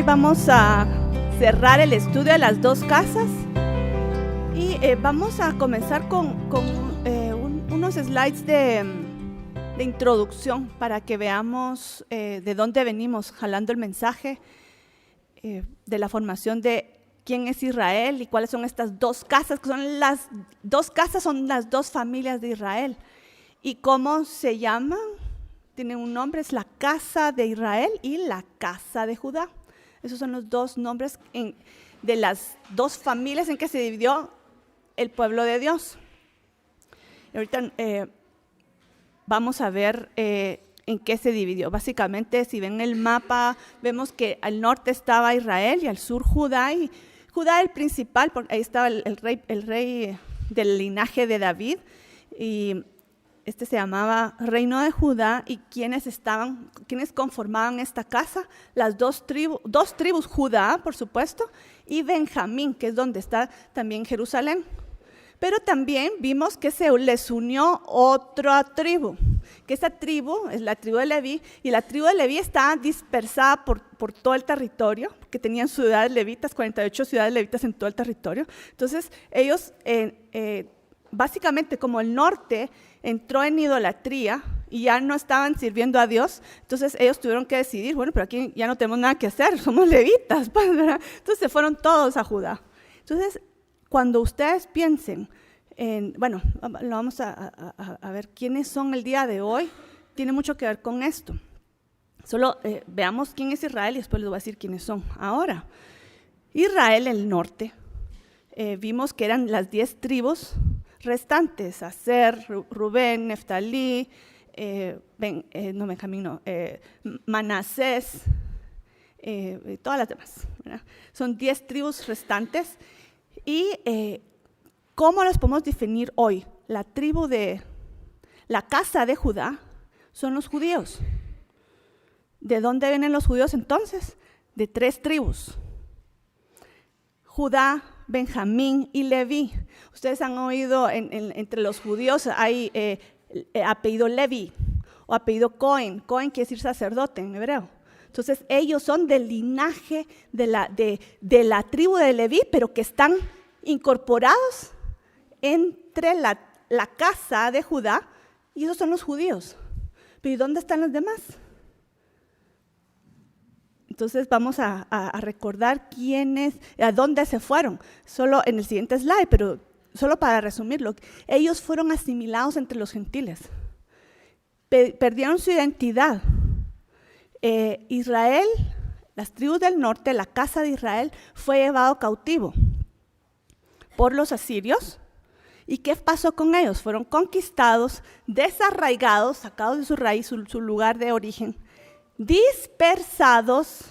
hoy vamos a cerrar el estudio de las dos casas y vamos a comenzar con unos slides de introducción para que veamos de dónde venimos jalando el mensaje de la formación de quién es Israel y cuáles son estas dos casas, que son las dos casas, son las dos familias de Israel. ¿Y cómo se llaman? Tienen un nombre, es la casa de Israel y la casa de Judá. Esos son los dos nombres de las dos familias en que se dividió el pueblo de Dios. Y ahorita vamos a ver en qué se dividió. Básicamente, si ven el mapa, vemos que al norte estaba Israel y al sur Judá. Y Judá el principal, porque ahí estaba el rey del linaje de David. Y este se llamaba Reino de Judá. ¿Y quiénes conformaban esta casa? Las dos tribus, Judá, por supuesto, y Benjamín, que es donde está también Jerusalén. Pero también vimos que se les unió otra tribu, que esa tribu es la tribu de Leví, y la tribu de Leví está dispersada por todo el territorio, porque tenían ciudades levitas, 48 ciudades levitas en todo el territorio. Entonces ellos, básicamente como el norte entró en idolatría y ya no estaban sirviendo a Dios, entonces ellos tuvieron que decidir, bueno, pero aquí ya no tenemos nada que hacer, somos levitas, pues, ¿verdad? Entonces se fueron todos a Judá. Entonces, cuando ustedes piensen bueno, lo vamos a ver quiénes son el día de hoy, tiene mucho que ver con esto. Solo veamos quién es Israel y después les voy a decir quiénes son. Ahora, Israel, el norte, vimos que eran las 10 tribus restantes, Aser, Rubén, Neftalí, Manasés, todas las demás, ¿verdad? Son 10 tribus restantes. Y ¿cómo los podemos definir hoy? La tribu de la casa de Judá son los judíos. ¿De dónde vienen los judíos entonces? De 3 tribus: Judá, Benjamín y Leví. Ustedes han oído entre los judíos hay apellido Leví o apellido Cohen. Cohen quiere decir sacerdote en hebreo. Entonces ellos son del linaje de la tribu de Leví, pero que están incorporados entre la casa de Judá, y esos son los judíos. Pero ¿y dónde están los demás? Entonces vamos a recordar a dónde se fueron, solo en el siguiente slide, pero solo para resumirlo. Ellos fueron asimilados entre los gentiles, perdieron su identidad. Israel, las tribus del norte, la casa de Israel, fue llevado cautivo por los asirios. ¿Y qué pasó con ellos? Fueron conquistados, desarraigados, sacados de su raíz, su lugar de origen, dispersados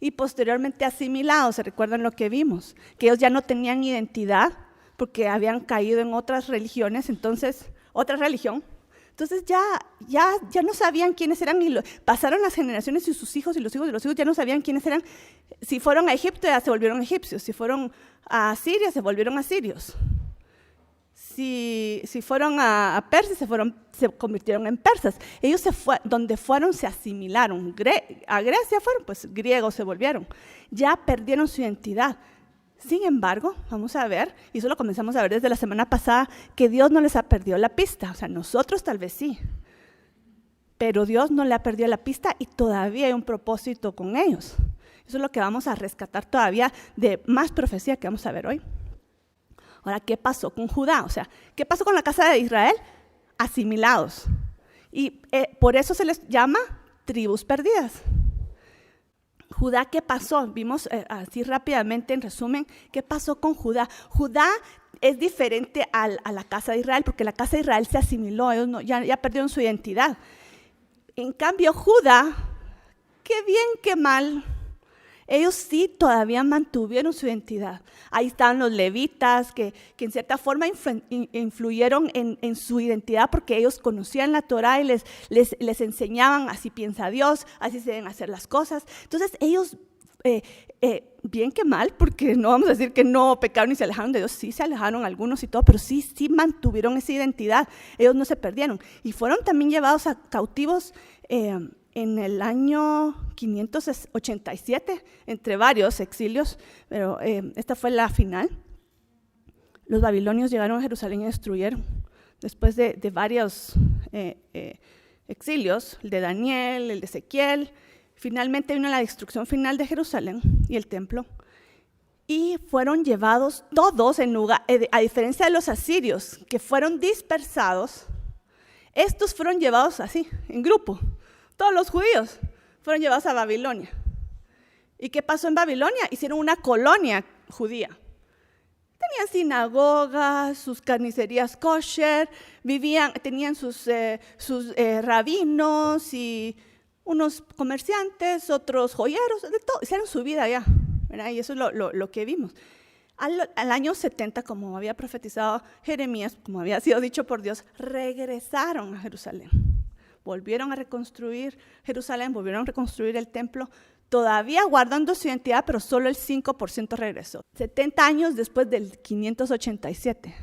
y posteriormente asimilados. ¿Se recuerdan lo que vimos? Que ellos ya no tenían identidad porque habían caído en otras religiones, entonces, otra religión. Entonces ya no sabían quiénes eran y pasaron las generaciones y sus hijos y los hijos de los hijos ya no sabían quiénes eran. Si fueron a Egipto ya se volvieron egipcios, si fueron a Siria se volvieron asirios. Si fueron a Persia se convirtieron en persas. Ellos donde fueron se asimilaron. A Grecia fueron, pues griegos se volvieron. Ya perdieron su identidad. Sin embargo, vamos a ver, y eso lo comenzamos a ver desde la semana pasada, que Dios no les ha perdido la pista. O sea, nosotros tal vez sí, pero Dios no le ha perdido la pista y todavía hay un propósito con ellos. Eso es lo que vamos a rescatar todavía de más profecía que vamos a ver hoy. Ahora, ¿qué pasó con Judá? O sea, ¿qué pasó con la casa de Israel? Asimilados. Y por eso se les llama tribus perdidas. Judá, ¿qué pasó? Vimos así rápidamente, en resumen, ¿qué pasó con Judá? Judá es diferente a la casa de Israel, porque la casa de Israel se asimiló, ellos ya perdieron su identidad. En cambio, Judá, qué bien, qué mal, ellos sí todavía mantuvieron su identidad. Ahí estaban los levitas, que en cierta forma influyeron en su identidad porque ellos conocían la Torá y les enseñaban, así piensa Dios, así se deben hacer las cosas. Entonces ellos, bien que mal, porque no vamos a decir que no pecaron y se alejaron de Dios, sí se alejaron algunos y todo, pero sí mantuvieron esa identidad, ellos no se perdieron. Y fueron también llevados a cautivos en el año 587, entre varios exilios, pero esta fue la final. Los babilonios llegaron a Jerusalén y destruyeron. Después de varios exilios, el de Daniel, el de Ezequiel, finalmente vino la destrucción final de Jerusalén y el templo. Y fueron llevados todos en lugar, a diferencia de los asirios, que fueron dispersados, estos fueron llevados así, en grupo. Todos los judíos fueron llevados a Babilonia. ¿Y qué pasó en Babilonia? Hicieron una colonia judía. Tenían sinagogas, sus carnicerías kosher, tenían sus rabinos y unos comerciantes, otros joyeros, de todo. Hicieron su vida allá, ¿verdad? Y eso es lo que vimos. Al año 70, como había profetizado Jeremías, como había sido dicho por Dios, regresaron a Jerusalén. Volvieron a reconstruir Jerusalén, volvieron a reconstruir el templo, todavía guardando su identidad, pero solo el 5% regresó. 70 años después del 587,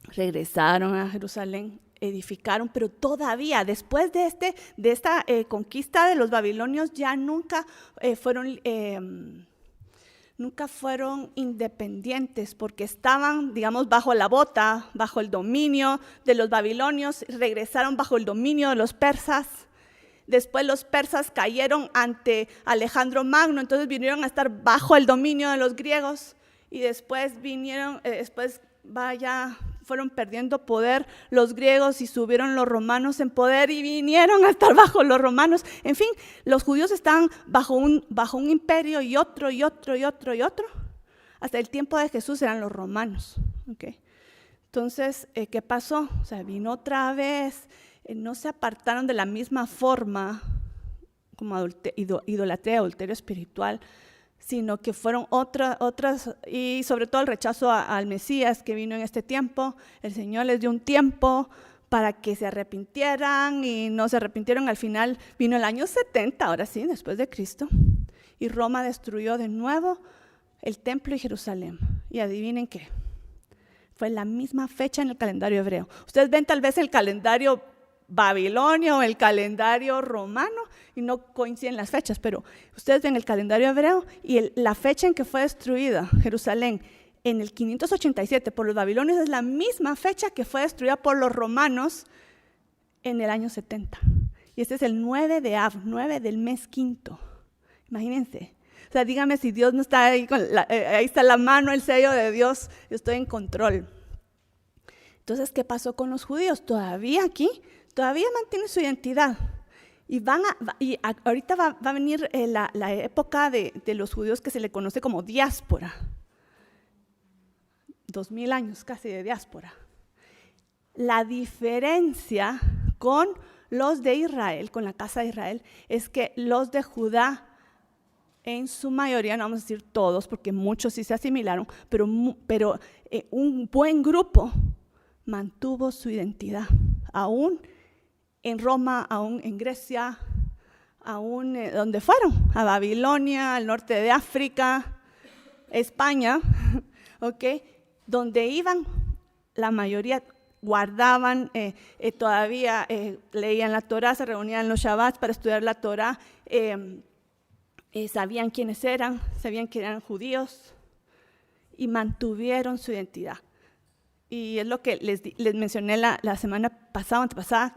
regresaron a Jerusalén, edificaron, pero todavía después de esta conquista de los babilonios ya nunca fueron independientes, porque estaban, digamos, bajo la bota, bajo el dominio de los babilonios, regresaron bajo el dominio de los persas. Después los persas cayeron ante Alejandro Magno, entonces vinieron a estar bajo el dominio de los griegos y después fueron perdiendo poder los griegos y subieron los romanos en poder y vinieron a estar bajo los romanos. En fin, los judíos estaban bajo un imperio y otro. Hasta el tiempo de Jesús eran los romanos. ¿Okay? Entonces, ¿qué pasó? O sea, vino otra vez, no se apartaron de la misma forma como idolatría, adulterio espiritual, sino que fueron otras, y sobre todo el rechazo al Mesías que vino en este tiempo. El Señor les dio un tiempo para que se arrepintieran y no se arrepintieron. Al final vino el año 70, ahora sí, después de Cristo, y Roma destruyó de nuevo el templo y Jerusalén. Y adivinen qué, fue la misma fecha en el calendario hebreo. Ustedes ven tal vez el calendario babilonio o el calendario romano y no coinciden las fechas, pero ustedes ven el calendario hebreo y la fecha en que fue destruida Jerusalén en el 587 por los babilonios es la misma fecha que fue destruida por los romanos en el año 70. Y este es el 9 de Av, 9 del mes quinto. Imagínense. O sea, dígame si Dios no está ahí, ahí está la mano, el sello de Dios, yo estoy en control. Entonces, ¿qué pasó con los judíos? Todavía mantienen su identidad. Y ahorita va a venir la época de los judíos que se le conoce como diáspora. 2000 años casi de diáspora. La diferencia con los de Israel, con la casa de Israel, es que los de Judá, en su mayoría, no vamos a decir todos, porque muchos sí se asimilaron, pero un buen grupo mantuvo su identidad, aún en Roma, aún en Grecia, aún donde fueron, a Babilonia, al norte de África, España, ¿okay? Donde iban, la mayoría guardaban, todavía leían la Torá, se reunían los Shabbats para estudiar la Torá, sabían quiénes eran, sabían que eran judíos y mantuvieron su identidad. Y es lo que les mencioné la semana pasada, antepasada,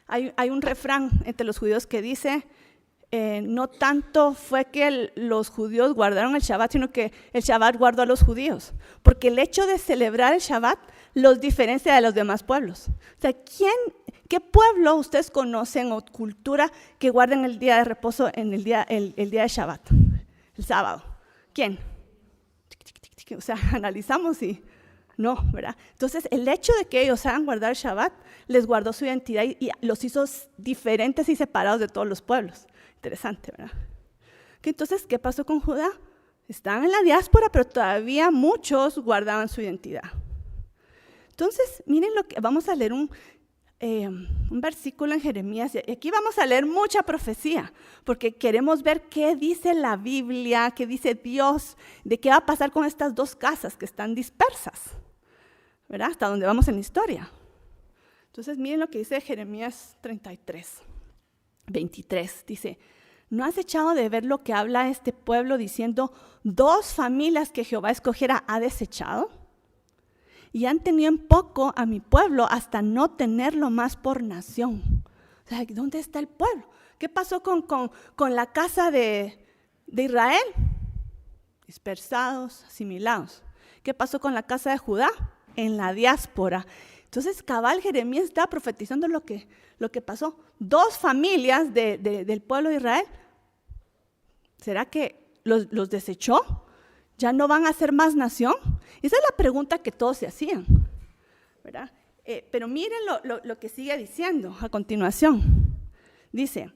hay un refrán entre los judíos que dice, no tanto fue que los judíos guardaron el Shabbat, sino que el Shabbat guardó a los judíos. Porque el hecho de celebrar el Shabbat los diferencia de los demás pueblos. O sea, ¿qué pueblo ustedes conocen o cultura que guarden el día de reposo en el día de Shabbat, el sábado? ¿Quién? O sea, analizamos y no, ¿verdad? Entonces, el hecho de que ellos hagan guardar el Shabbat les guardó su identidad y los hizo diferentes y separados de todos los pueblos. Interesante, ¿verdad? Entonces, ¿qué pasó con Judá? Estaban en la diáspora, pero todavía muchos guardaban su identidad. Entonces, miren vamos a leer un versículo en Jeremías, y aquí vamos a leer mucha profecía, porque queremos ver qué dice la Biblia, qué dice Dios, de qué va a pasar con estas dos casas que están dispersas, ¿verdad? Hasta donde vamos en la historia. Entonces, miren lo que dice Jeremías 33. 23, dice, ¿no has echado de ver lo que habla este pueblo diciendo, 2 familias que Jehová escogiera ha desechado? Y han tenido en poco a mi pueblo hasta no tenerlo más por nación. O sea, ¿dónde está el pueblo? ¿Qué pasó con la casa de Israel? Dispersados, asimilados. ¿Qué pasó con la casa de Judá? En la diáspora. Entonces, cabal, Jeremías está profetizando lo que pasó. 2 familias del pueblo de Israel. ¿Será que los desechó? ¿Ya no van a ser más nación? Esa es la pregunta que todos se hacían, ¿verdad? Pero miren lo que sigue diciendo a continuación. Dice,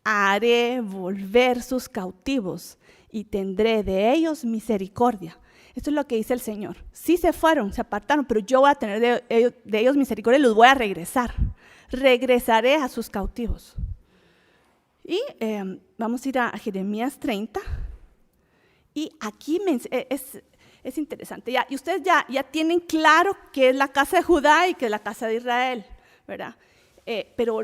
haré volver sus cautivos y tendré de ellos misericordia. Esto es lo que dice el Señor. Sí se fueron, se apartaron, pero yo voy a tener de ellos misericordia y los voy a regresar. Regresaré a sus cautivos. Y vamos a ir a Jeremías 30. Y aquí es interesante. Y ustedes ya tienen claro qué es la casa de Judá y qué es la casa de Israel, ¿verdad? Pero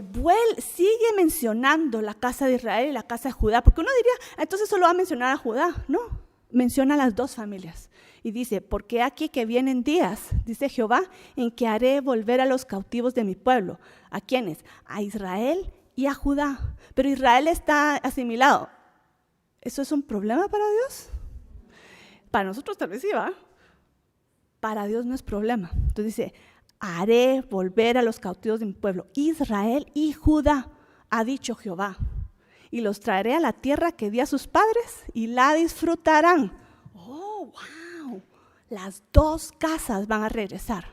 sigue mencionando la casa de Israel y la casa de Judá, porque uno diría, entonces solo va a mencionar a Judá. No, menciona a las 2 familias. Y dice, porque aquí que vienen días, dice Jehová, en que haré volver a los cautivos de mi pueblo. ¿A quiénes? A Israel y a Judá. Pero Israel está asimilado. ¿Eso es un problema para Dios? Para nosotros tal vez sí, ¿va? Para Dios no es problema. Entonces dice, haré volver a los cautivos de mi pueblo, Israel y Judá, ha dicho Jehová. Y los traeré a la tierra que di a sus padres y la disfrutarán. ¡Oh, wow! Las 2 casas van a regresar.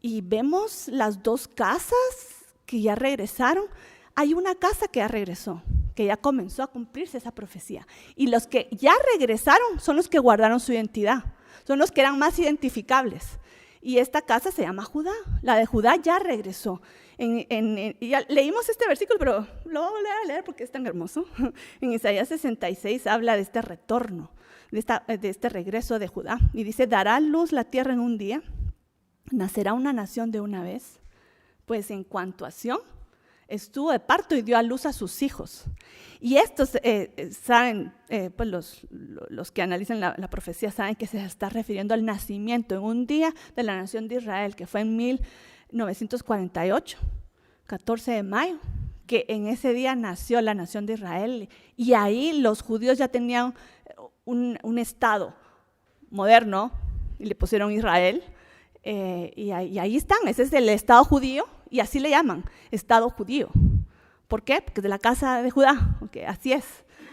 Y vemos las 2 casas que ya regresaron. Hay una casa que ya regresó, que ya comenzó a cumplirse esa profecía. Y los que ya regresaron son los que guardaron su identidad, son los que eran más identificables. Y esta casa se llama Judá. La de Judá ya regresó. Ya leímos este versículo, pero lo voy a volver a leer porque es tan hermoso. En Isaías 66 habla de este retorno, de este regreso de Judá. Y dice, dará luz la tierra en un día, nacerá una nación de una vez, pues en cuanto a Sión, estuvo de parto y dio a luz a sus hijos. Y estos saben, pues los que analizan la profecía saben que se está refiriendo al nacimiento en un día de la nación de Israel, que fue en 1948, 14 de mayo, que en ese día nació la nación de Israel. Y ahí los judíos ya tenían un estado moderno y le pusieron Israel. Y ahí están, ese es el estado judío. Y así le llaman, Estado judío. ¿Por qué? Porque es de la casa de Judá, okay, así es,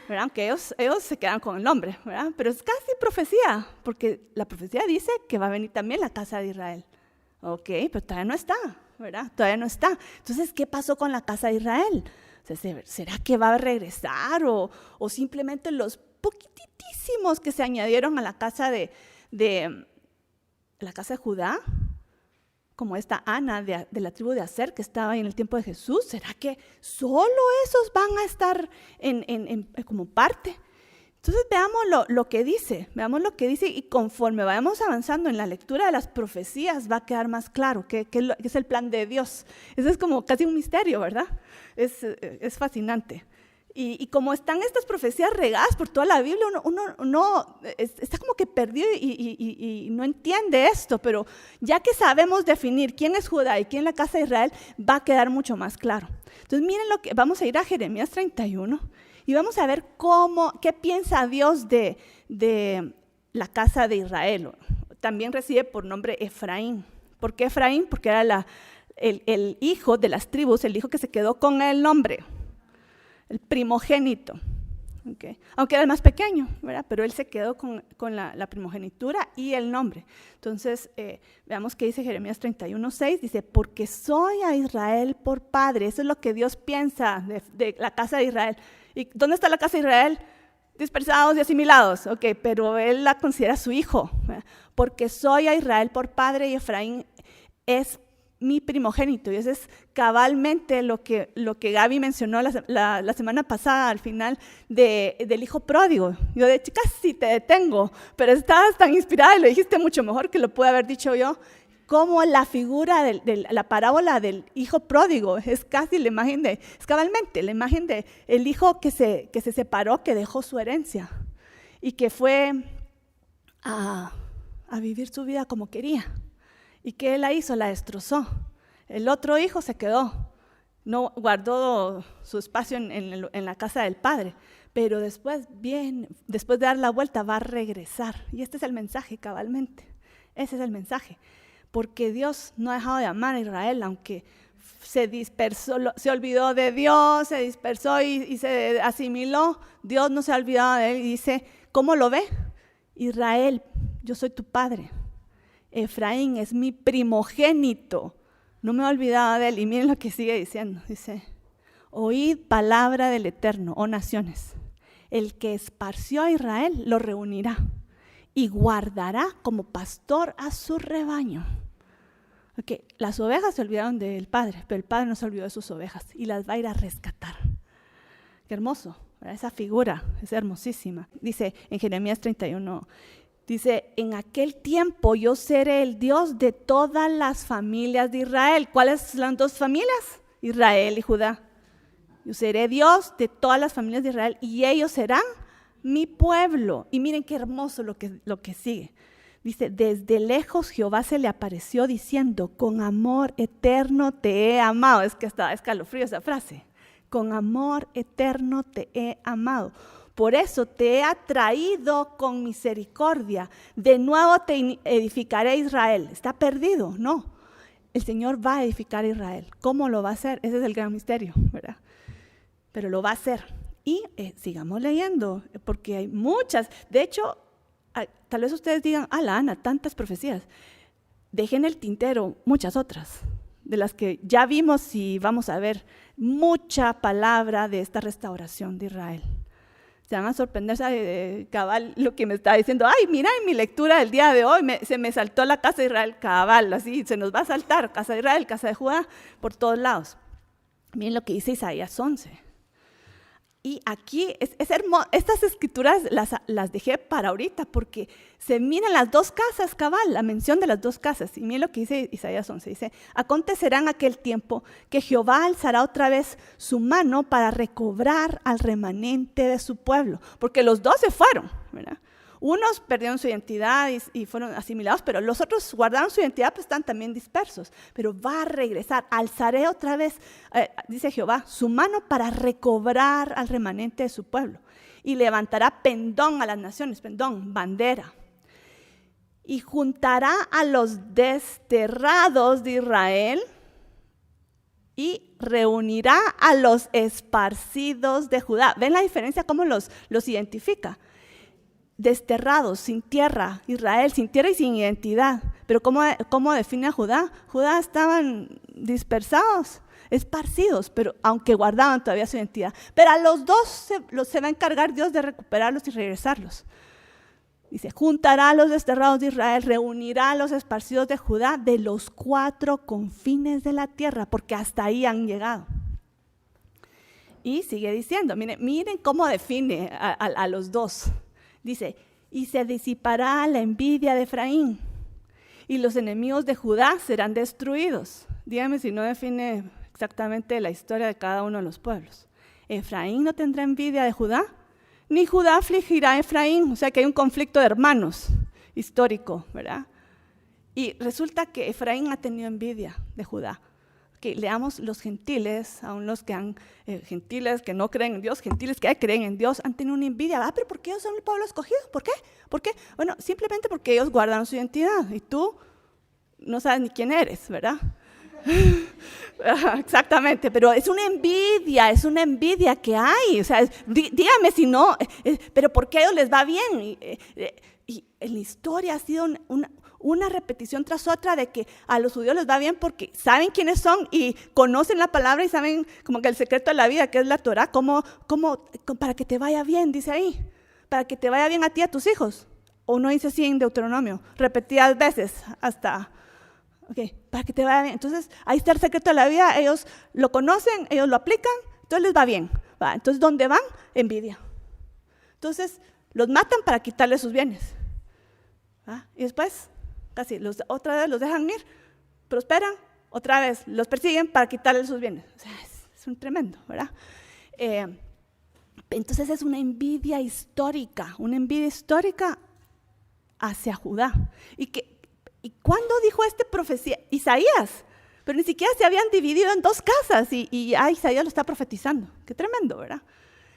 ¿verdad? Aunque ellos se quedan con el nombre, ¿verdad? Pero es casi profecía, porque la profecía dice que va a venir también la casa de Israel. Ok, pero todavía no está, ¿verdad? Todavía no está. Entonces, ¿qué pasó con la casa de Israel? O sea, ¿será que va a regresar o simplemente los poquitísimos que se añadieron a la casa de Judá? Como esta Ana de la tribu de Aser que estaba ahí en el tiempo de Jesús, ¿será que solo esos van a estar como parte? Entonces veamos lo que dice y conforme vayamos avanzando en la lectura de las profecías va a quedar más claro qué es el plan de Dios. Eso es como casi un misterio, ¿verdad? Es fascinante. Y como están estas profecías regadas por toda la Biblia, uno está como que perdido y no entiende esto, pero ya que sabemos definir quién es Judá y quién es la casa de Israel, va a quedar mucho más claro. Entonces miren vamos a ir a Jeremías 31 y vamos a ver qué piensa Dios de la casa de Israel. También recibe por nombre Efraín. ¿Por qué Efraín? Porque era el hijo de las tribus, el hijo que se quedó con el nombre. El primogénito, okay. Aunque era el más pequeño, ¿verdad? Pero él se quedó con la primogenitura y el nombre. Entonces, veamos qué dice Jeremías 31:6, dice, porque soy a Israel por padre. Eso es lo que Dios piensa de la casa de Israel. ¿Y dónde está la casa de Israel? Dispersados y asimilados, ok, pero él la considera su hijo, ¿verdad? Porque soy a Israel por padre y Efraín es mi primogénito. Y eso es cabalmente lo que Gaby mencionó la semana pasada al final del hijo pródigo. Yo de hecho casi te detengo, pero estabas tan inspirada y lo dijiste mucho mejor que lo pude haber dicho yo. como la figura de la parábola del hijo pródigo es casi la imagen es cabalmente la imagen de el hijo que se separó, que dejó su herencia y que fue a vivir su vida como quería. ¿Y qué él la hizo? La destrozó. El otro hijo se quedó, no guardó su espacio en la casa del padre, pero después de dar la vuelta va a regresar. Y este es el mensaje cabalmente, ese es el mensaje. Porque Dios no ha dejado de amar a Israel, aunque se dispersó, se olvidó de Dios, se dispersó y se asimiló. Dios no se ha olvidado de él y dice, ¿cómo lo ve? Israel, yo soy tu padre. Efraín es mi primogénito. No me he olvidado de él. Y miren lo que sigue diciendo. Dice, oíd palabra del Eterno, oh naciones. El que esparció a Israel lo reunirá y guardará como pastor a su rebaño. Okay, las ovejas se olvidaron del padre, pero el padre no se olvidó de sus ovejas y las va a ir a rescatar. Qué hermoso, ¿verdad? Esa figura es hermosísima. Dice en Jeremías 31, dice, en aquel tiempo yo seré el Dios de todas las familias de Israel. ¿Cuáles son las dos familias? Israel y Judá. Yo seré Dios de todas las familias de Israel y ellos serán mi pueblo. Y miren qué hermoso lo que sigue. Dice, desde lejos Jehová se le apareció diciendo, con amor eterno te he amado. Es que está escalofrío esa frase. Con amor eterno te he amado. Por eso te he atraído con misericordia. De nuevo te edificaré Israel. ¿Está perdido? No. El Señor va a edificar a Israel. ¿Cómo lo va a hacer? Ese es el gran misterio, ¿verdad? Pero lo va a hacer. Y sigamos leyendo, porque hay muchas. De hecho, tal vez ustedes digan, Ana, tantas profecías. Dejen el tintero muchas otras, de las que ya vimos y vamos a ver mucha palabra de esta restauración de Israel. Se van a sorprender cabal lo que me está diciendo. Ay, mira, en mi lectura del día de hoy se me saltó la casa de Israel cabal, así se nos va a saltar casa de Israel, casa de Judá, por todos lados. Miren lo que dice Isaías 11. Y aquí es hermoso. Estas escrituras las dejé para ahorita porque se miran las dos casas, cabal, la mención de las dos casas. Y miren lo que dice Isaías 11. Dice, acontecerá en aquel tiempo que Jehová alzará otra vez su mano para recobrar al remanente de su pueblo. Porque los dos se fueron, ¿verdad? Unos perdieron su identidad y fueron asimilados, pero los otros guardaron su identidad, pues están también dispersos. Pero va a regresar, alzaré otra vez, dice Jehová, su mano para recobrar al remanente de su pueblo. Y levantará pendón a las naciones, pendón, bandera. Y juntará a los desterrados de Israel y reunirá a los esparcidos de Judá. ¿Ven la diferencia cómo los identifica? Desterrados, sin tierra, Israel sin tierra y sin identidad. Pero ¿cómo define a Judá? Judá estaban dispersados, esparcidos, pero aunque guardaban todavía su identidad. Pero a los dos se va a encargar Dios de recuperarlos y regresarlos. Dice, juntará a los desterrados de Israel, reunirá a los esparcidos de Judá de los 4 confines de la tierra, porque hasta ahí han llegado. Y sigue diciendo, miren cómo define a los dos. Dice, y se disipará la envidia de Efraín, y los enemigos de Judá serán destruidos. Dígame si no define exactamente la historia de cada uno de los pueblos. Efraín no tendrá envidia de Judá, ni Judá afligirá a Efraín. O sea que hay un conflicto de hermanos histórico, ¿verdad? Y resulta que Efraín ha tenido envidia de Judá. Que leamos los gentiles, aún los que gentiles que no creen en Dios, gentiles que creen en Dios, han tenido una envidia. Pero ¿por qué ellos son el pueblo escogido? ¿Por qué? ¿Por qué? Bueno, simplemente porque ellos guardaron su identidad y tú no sabes ni quién eres, ¿verdad? Exactamente, pero es una envidia que hay. O sea, dígame si no, pero ¿por qué a ellos les va bien? Y en la historia ha sido una repetición tras otra de que a los judíos les va bien porque saben quiénes son y conocen la palabra y saben como que el secreto de la vida, que es la Torah, como para que te vaya bien, dice ahí, para que te vaya bien a ti y a tus hijos. O no dice así en Deuteronomio, repetidas veces hasta, para que te vaya bien. Entonces ahí está el secreto de la vida, ellos lo conocen, ellos lo aplican, entonces les va bien. Entonces, ¿dónde van? Envidia. Entonces los matan para quitarles sus bienes. Y después otra vez los dejan ir prosperan, otra vez los persiguen para quitarles sus bienes. O sea, es un tremendo, ¿verdad? Entonces es una envidia histórica hacia Judá. ¿Y cuándo dijo esta profecía? Isaías, pero ni siquiera se habían dividido en 2 casas y Isaías lo está profetizando. Qué tremendo, ¿verdad?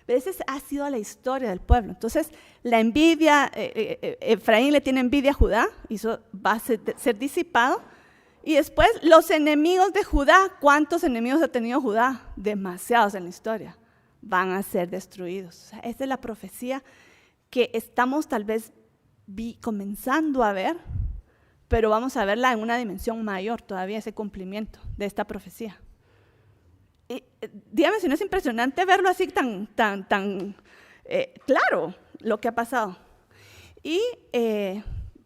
Pero esa ha sido la historia del pueblo. Entonces, la envidia, Efraín le tiene envidia a Judá, y eso va a ser disipado. Y después, los enemigos de Judá, ¿cuántos enemigos ha tenido Judá? Demasiados en la historia. Van a ser destruidos. O sea, esa es la profecía que estamos tal vez comenzando a ver, pero vamos a verla en una dimensión mayor todavía, ese cumplimiento de esta profecía. Y, dígame si no es impresionante verlo así tan claro lo que ha pasado. Y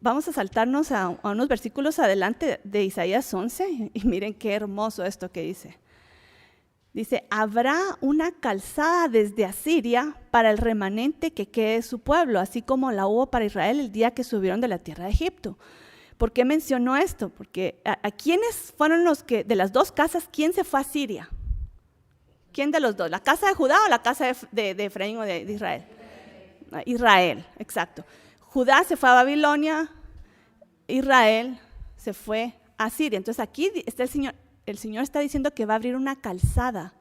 vamos a saltarnos a unos versículos adelante de Isaías 11, y miren qué hermoso esto que dice. Dice, habrá una calzada desde Asiria para el remanente que quede su pueblo, así como la hubo para Israel el día que subieron de la tierra de Egipto. ¿Por qué mencionó esto? Porque ¿a quiénes fueron los que, de las 2 casas, quién se fue a Siria? ¿Quién de los 2? ¿La casa de Judá o la casa de Efraín o de Israel? Israel, exacto. Judá se fue a Babilonia, Israel se fue a Siria. Entonces aquí está el Señor está diciendo que va a abrir una calzada,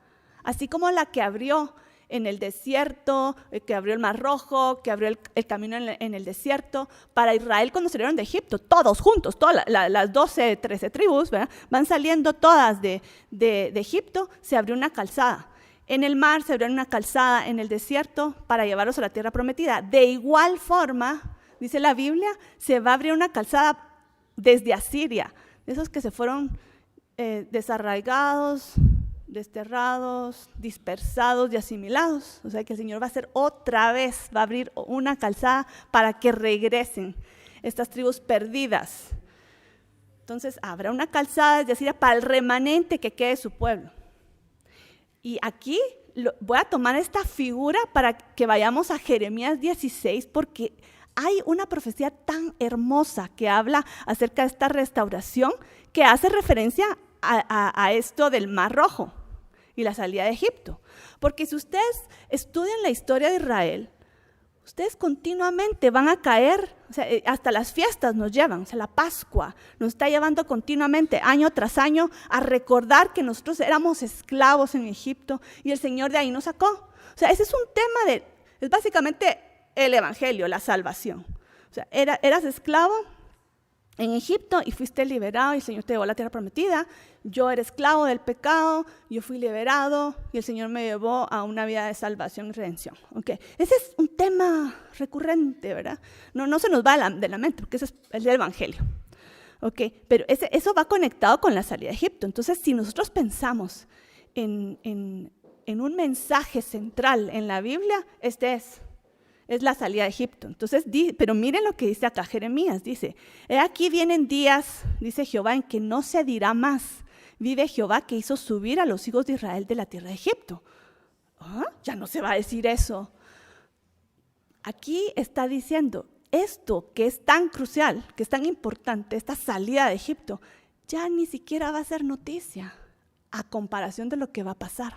así como la que abrió en el desierto, que abrió el Mar Rojo, que abrió el camino en el desierto, para Israel cuando salieron de Egipto, todos juntos, todas las 12, 13 tribus, ¿verdad? Van saliendo todas de Egipto, se abrió una calzada. En el mar se abrió una calzada en el desierto para llevarlos a la tierra prometida. De igual forma, dice la Biblia, se va a abrir una calzada desde Asiria, de esos que se fueron desarraigados, desterrados, dispersados y asimilados. O sea que el Señor va a hacer otra vez, va a abrir una calzada para que regresen estas tribus perdidas. Entonces habrá una calzada desde Asiria para el remanente que quede su pueblo. Y aquí voy a tomar esta figura para que vayamos a Jeremías 16, porque hay una profecía tan hermosa que habla acerca de esta restauración, que hace referencia a esto del Mar Rojo y la salida de Egipto. Porque si ustedes estudian la historia de Israel, ustedes continuamente van a caer, o sea, hasta las fiestas nos llevan, o sea, la Pascua nos está llevando continuamente, año tras año, a recordar que nosotros éramos esclavos en Egipto y el Señor de ahí nos sacó. O sea, ese es un tema es básicamente el evangelio, la salvación. O sea, eras esclavo en Egipto y fuiste liberado y el Señor te llevó a la tierra prometida. Yo era esclavo del pecado, yo fui liberado y el Señor me llevó a una vida de salvación y redención. Okay. Ese es un tema recurrente, ¿verdad? No se nos va de la mente porque ese es el evangelio. Okay. Pero eso va conectado con la salida de Egipto. Entonces, si nosotros pensamos en un mensaje central en la Biblia, es la salida de Egipto. Entonces, pero miren lo que dice acá Jeremías, dice, he aquí vienen días, dice Jehová, en que no se dirá más, vive Jehová que hizo subir a los hijos de Israel de la tierra de Egipto. Ya no se va a decir eso. Aquí está diciendo, esto que es tan crucial, que es tan importante, esta salida de Egipto, ya ni siquiera va a ser noticia a comparación de lo que va a pasar.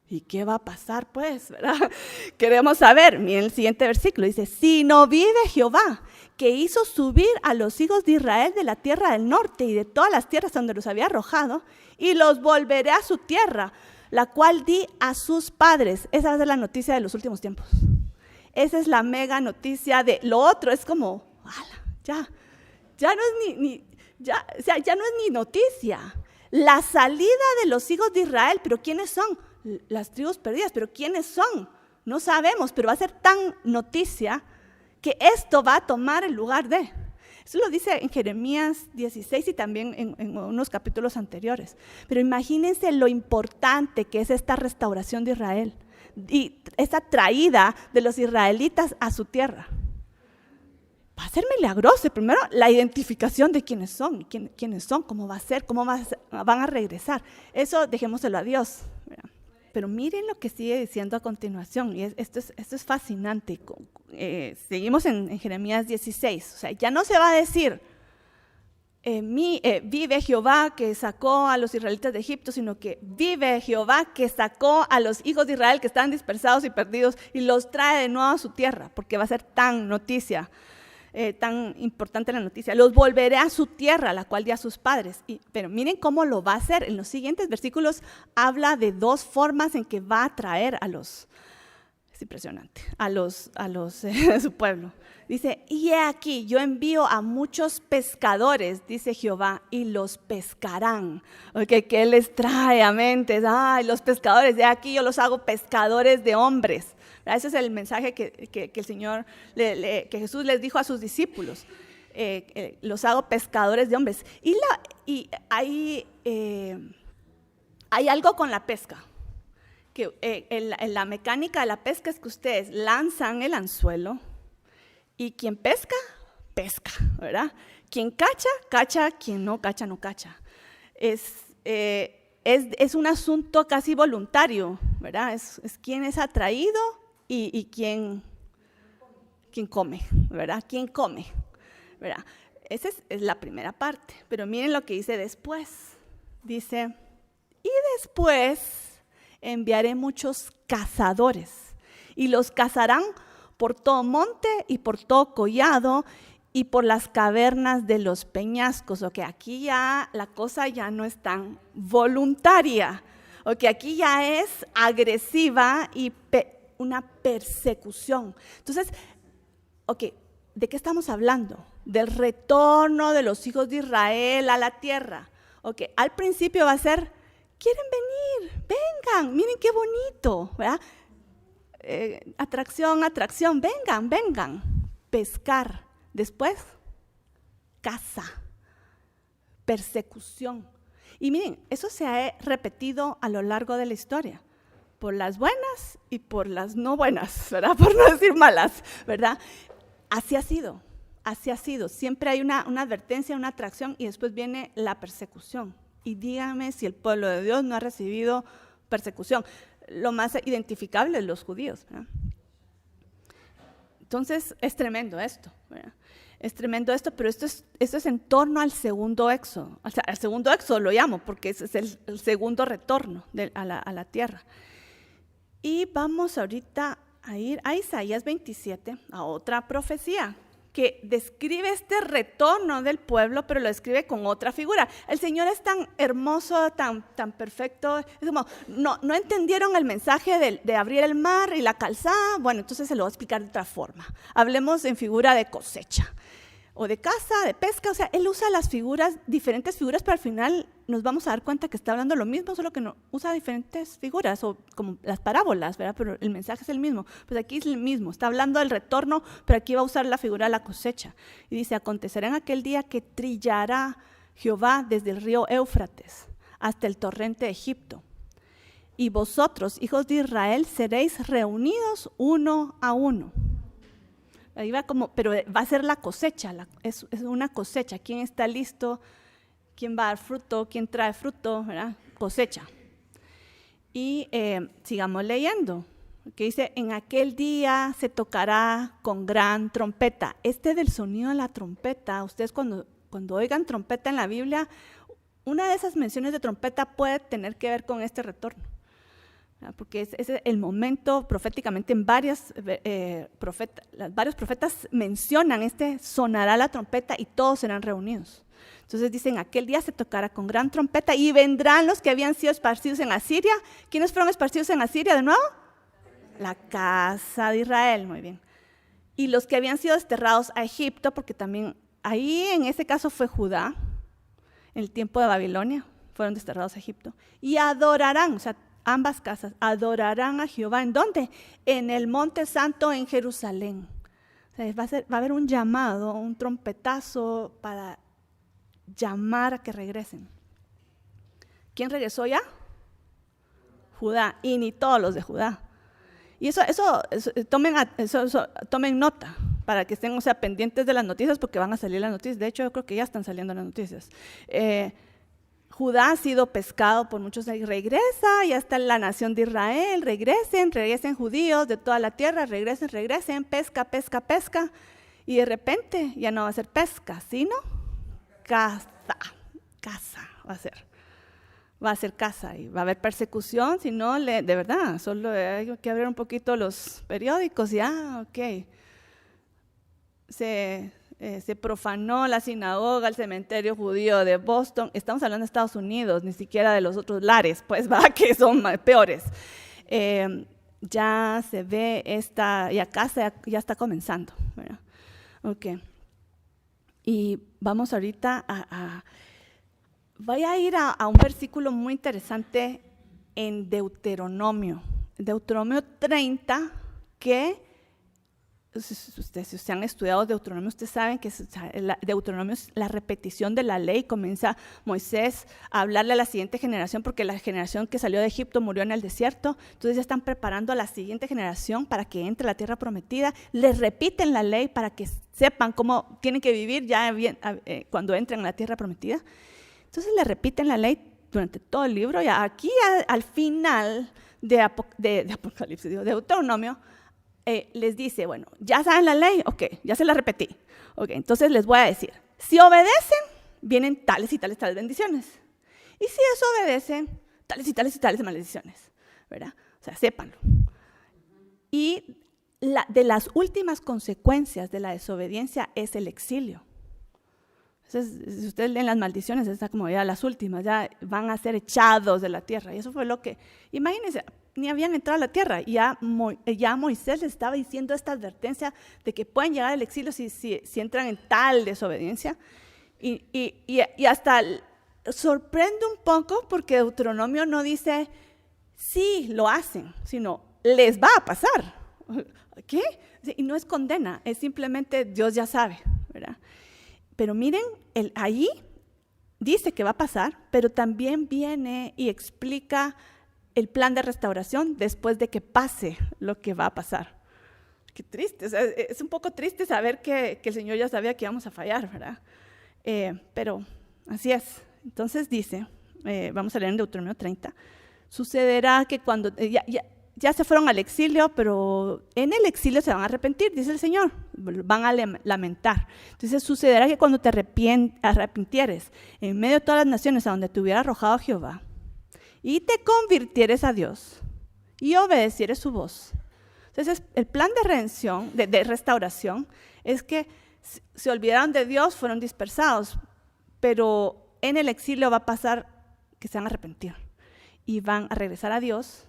¿Y qué va a pasar, pues? ¿Verdad? Queremos saber. Miren el siguiente versículo. Dice, si no vive Jehová, que hizo subir a los hijos de Israel de la tierra del norte y de todas las tierras donde los había arrojado, y los volveré a su tierra, la cual di a sus padres. Esa va a ser la noticia de los últimos tiempos. Esa es la mega noticia de lo otro. Es como, ya no es ni noticia. La salida de los hijos de Israel, pero ¿quiénes son? Las tribus perdidas, pero ¿quiénes son? No sabemos, pero va a ser tan noticia que esto va a tomar el lugar de. Eso lo dice en Jeremías 16 y también en unos capítulos anteriores. Pero imagínense lo importante que es esta restauración de Israel y esta traída de los israelitas a su tierra. Va a ser milagroso. Primero, la identificación de quiénes son, cómo va a ser, van a regresar. Eso dejémoselo a Dios, ¿verdad? Pero miren lo que sigue diciendo a continuación, y esto es fascinante. Seguimos en Jeremías 16, o sea, ya no se va a decir, vive Jehová que sacó a los israelitas de Egipto, sino que vive Jehová que sacó a los hijos de Israel que estaban dispersados y perdidos y los trae de nuevo a su tierra, porque va a ser tan noticia, tan importante la noticia. Los volveré a su tierra, la cual di a sus padres. Pero miren cómo lo va a hacer. En los siguientes versículos habla de dos formas en que va a traer a los, es impresionante, a su pueblo. Dice, y he aquí, yo envío a muchos pescadores, dice Jehová, y los pescarán. Que Él les trae a mentes, los pescadores, de aquí yo los hago pescadores de hombres. Ese es el mensaje que el Señor, que Jesús les dijo a sus discípulos. Los hago pescadores de hombres. Y hay algo con la pesca. Que en la mecánica de la pesca es que ustedes lanzan el anzuelo y quien pesca, pesca, ¿verdad? Quien cacha, cacha, quien no cacha, no cacha. Es un asunto casi voluntario, ¿verdad? Es quien es atraído y quien come, ¿verdad? Quien come, ¿verdad? Esa es la primera parte, pero miren lo que dice después. Dice, y después enviaré muchos cazadores y los cazarán por todo monte y por todo collado y por las cavernas de los peñascos. Aquí ya la cosa ya no es tan voluntaria. Aquí ya es agresiva y una persecución. Entonces, ¿de qué estamos hablando? Del retorno de los hijos de Israel a la tierra. Al principio va a ser, quieren venir, vengan, miren qué bonito, ¿verdad? Atracción, vengan, pescar. Después, caza, persecución. Y miren, eso se ha repetido a lo largo de la historia, por las buenas y por las no buenas, ¿verdad? Por no decir malas, ¿verdad? Así ha sido. Siempre hay una advertencia, una atracción y después viene la persecución. Y díganme si el pueblo de Dios no ha recibido persecución. Lo más identificable es los judíos, ¿verdad? Entonces es tremendo esto, ¿verdad? Es tremendo esto, pero esto es en torno al segundo éxodo. O sea, el segundo éxodo lo llamo porque es el segundo retorno a la tierra. Y vamos ahorita a ir a Isaías 27, a otra profecía que describe este retorno del pueblo, pero lo describe con otra figura. El Señor es tan hermoso, tan perfecto. Es como, no entendieron el mensaje de abrir el mar y la calzada. Bueno, entonces se lo voy a explicar de otra forma. Hablemos en figura de cosecha, o de caza, de pesca. O sea, Él usa diferentes figuras, pero al final nos vamos a dar cuenta que está hablando lo mismo, solo que no usa diferentes figuras, o como las parábolas, ¿verdad? Pero el mensaje es el mismo. Pues aquí es el mismo, está hablando del retorno, pero aquí va a usar la figura de la cosecha. Y dice, acontecerá en aquel día que trillará Jehová desde el río Éufrates hasta el torrente de Egipto. Y vosotros, hijos de Israel, seréis reunidos uno a uno. Ahí va pero va a ser la cosecha, es una cosecha. ¿Quién está listo? ¿Quién va a dar fruto? ¿Quién trae fruto? ¿Verdad? Cosecha. Y sigamos leyendo, que dice, en aquel día se tocará con gran trompeta. Del sonido de la trompeta, ustedes cuando oigan trompeta en la Biblia, una de esas menciones de trompeta puede tener que ver con este retorno. Porque es el momento proféticamente en varios profetas mencionan sonará la trompeta y todos serán reunidos. Entonces dicen, aquel día se tocará con gran trompeta y vendrán los que habían sido esparcidos en Asiria. ¿Quiénes fueron esparcidos en Asiria de nuevo? La casa de Israel, muy bien. Y los que habían sido desterrados a Egipto, porque también ahí en ese caso fue Judá, en el tiempo de Babilonia, fueron desterrados a Egipto. Y adorarán, o sea, ambas casas adorarán a Jehová. ¿En dónde? En el monte santo en Jerusalén. O sea, va a haber un llamado, un trompetazo para llamar a que regresen. ¿Quién regresó ya? Judá, y ni todos los de Judá. Y eso tomen nota para que estén, pendientes de las noticias, porque van a salir las noticias. De hecho, yo creo que ya están saliendo las noticias. Judá ha sido pescado por muchos, regresa, ya está la nación de Israel, regresen judíos de toda la tierra, regresen, pesca, y de repente ya no va a ser pesca, sino casa va a ser casa y va a haber persecución, si no, de verdad, solo hay que abrir un poquito los periódicos y ok. Se profanó la sinagoga, el cementerio judío de Boston. Estamos hablando de Estados Unidos, ni siquiera de los otros lares, pues que son peores. Ya se ve y acá ya está comenzando, ¿verdad? Ok. Y vamos ahorita voy a ir a un versículo muy interesante en Deuteronomio 30, que si ustedes han estudiado Deuteronomio, ustedes saben que Deuteronomio es la repetición de la ley. Comienza Moisés a hablarle a la siguiente generación, porque la generación que salió de Egipto murió en el desierto. Entonces ya están preparando a la siguiente generación para que entre a la tierra prometida. Les repiten la ley para que sepan cómo tienen que vivir ya cuando entren a la tierra prometida. Entonces le repiten la ley durante todo el libro, y aquí al final de Apocalipsis, de Deuteronomio, les dice, bueno, ¿ya saben la ley? Ok, ya se la repetí. Ok, entonces les voy a decir, si obedecen, vienen tales y tales bendiciones. Y si desobedecen, tales y tales y tales maldiciones, ¿verdad? O sea, sépanlo. Y de las últimas consecuencias de la desobediencia es el exilio. Entonces, si ustedes leen las maldiciones, está como ya las últimas, ya van a ser echados de la tierra. Y eso fue lo que, imagínense, ni habían entrado a la tierra. Y ya Moisés les estaba diciendo esta advertencia de que pueden llegar al exilio si entran en tal desobediencia. Y hasta sorprende un poco, porque Deuteronomio no dice, sí, lo hacen, sino les va a pasar. ¿Qué? Y no es condena, es simplemente Dios ya sabe, ¿verdad? Pero miren, ahí dice que va a pasar, pero también viene y explica el plan de restauración después de que pase lo que va a pasar. Qué triste, o sea, es un poco triste saber que el Señor ya sabía que íbamos a fallar, ¿verdad? Pero así es. Entonces dice, vamos a leer en Deuteronomio 30, sucederá que cuando ya se fueron al exilio, pero en el exilio se van a arrepentir, dice el Señor, van a lamentar. Entonces sucederá que cuando te arrepintieres en medio de todas las naciones a donde te hubiera arrojado Jehová, y te convirtieres a Dios y obedecieres su voz. Entonces el plan de redención, de restauración, es que se olvidaron de Dios, fueron dispersados, pero en el exilio va a pasar que se van a arrepentir y van a regresar a Dios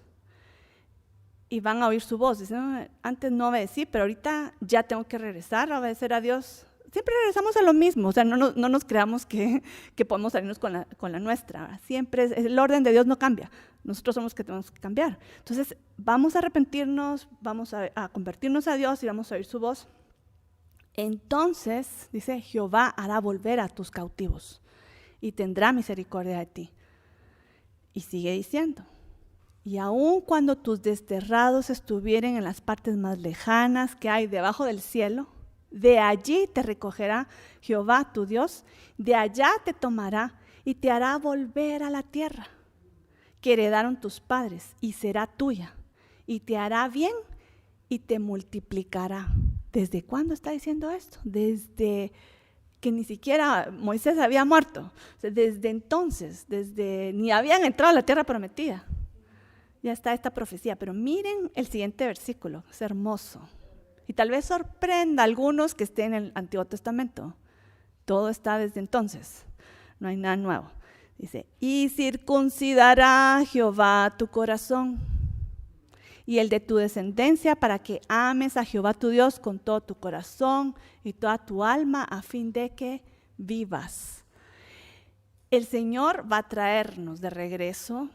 y van a oír su voz. Dicen, antes no obedecí, pero ahorita ya tengo que regresar a obedecer a Dios. Siempre regresamos a lo mismo, o sea, no nos creamos que podemos salirnos con la nuestra. Siempre el orden de Dios no cambia, nosotros somos los que tenemos que cambiar. Entonces vamos a arrepentirnos, vamos a convertirnos a Dios y vamos a oír su voz. Entonces, dice, Jehová hará volver a tus cautivos y tendrá misericordia de ti. Y sigue diciendo, y aun cuando tus desterrados estuvieren en las partes más lejanas que hay debajo del cielo, de allí te recogerá Jehová tu Dios, de allá te tomará y te hará volver a la tierra que heredaron tus padres, y será tuya, y te hará bien y te multiplicará. ¿Desde cuándo está diciendo esto? Desde que ni siquiera Moisés había muerto. O sea, desde entonces, ni habían entrado a la tierra prometida. Ya está esta profecía, pero miren el siguiente versículo, es hermoso. Y tal vez sorprenda a algunos que estén en el Antiguo Testamento. Todo está desde entonces, no hay nada nuevo. Dice, y circuncidará Jehová tu corazón y el de tu descendencia, para que ames a Jehová tu Dios con todo tu corazón y toda tu alma, a fin de que vivas. El Señor va a traernos de regreso.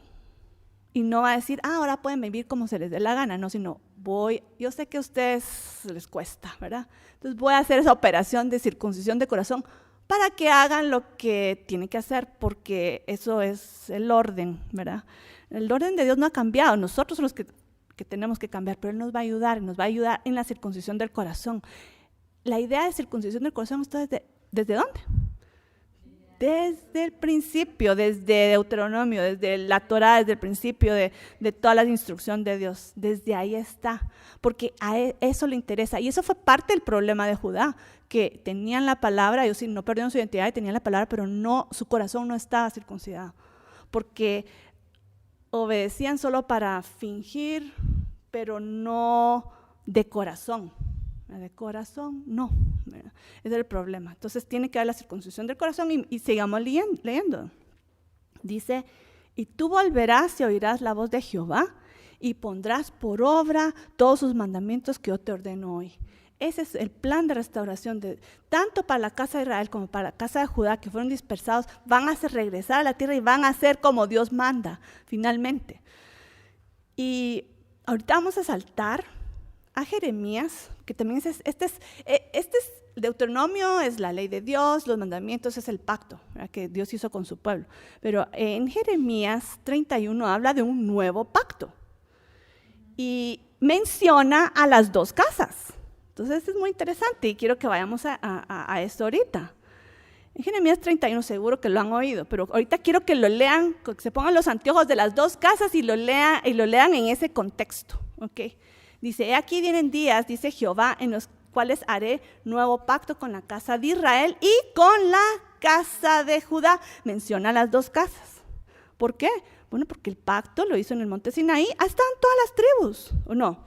Y no va a decir, ahora pueden vivir como se les dé la gana, no, sino yo sé que a ustedes les cuesta, ¿verdad? Entonces voy a hacer esa operación de circuncisión de corazón para que hagan lo que tienen que hacer, porque eso es el orden, ¿verdad? El orden de Dios no ha cambiado, nosotros somos los que tenemos que cambiar, pero Él nos va a ayudar en la circuncisión del corazón. La idea de circuncisión del corazón está ¿desde dónde? desde el principio, desde Deuteronomio, desde la Torá, desde el principio de toda la instrucción de Dios. Desde ahí está, porque a eso le interesa. Y eso fue parte del problema de Judá, que tenían la palabra, ellos sí no perdieron su identidad y tenían la palabra, pero no, su corazón no estaba circuncidado, porque obedecían solo para fingir, pero no de corazón. De corazón, no. Ese es el problema. Entonces tiene que haber la circuncisión del corazón y sigamos leyendo. Dice, y tú volverás y oirás la voz de Jehová y pondrás por obra todos sus mandamientos que yo te ordeno hoy. Ese es el plan de restauración, tanto para la casa de Israel como para la casa de Judá, que fueron dispersados, van a regresar a la tierra y van a ser como Dios manda, finalmente. Y ahorita vamos a saltar a Jeremías, que también este es Deuteronomio, es la ley de Dios, los mandamientos es el pacto, ¿verdad?, que Dios hizo con su pueblo. Pero en Jeremías 31 habla de un nuevo pacto y menciona a las dos casas. Entonces es muy interesante y quiero que vayamos a esto ahorita. En Jeremías 31 seguro que lo han oído, pero ahorita quiero que lo lean, que se pongan los anteojos de las dos casas y lo lean en ese contexto, ¿ok? Dice, he aquí vienen días, dice Jehová, en los cuales haré nuevo pacto con la casa de Israel y con la casa de Judá. Menciona las dos casas. ¿Por qué? Bueno, porque el pacto lo hizo en el monte Sinaí, ahí están todas las tribus, ¿o no?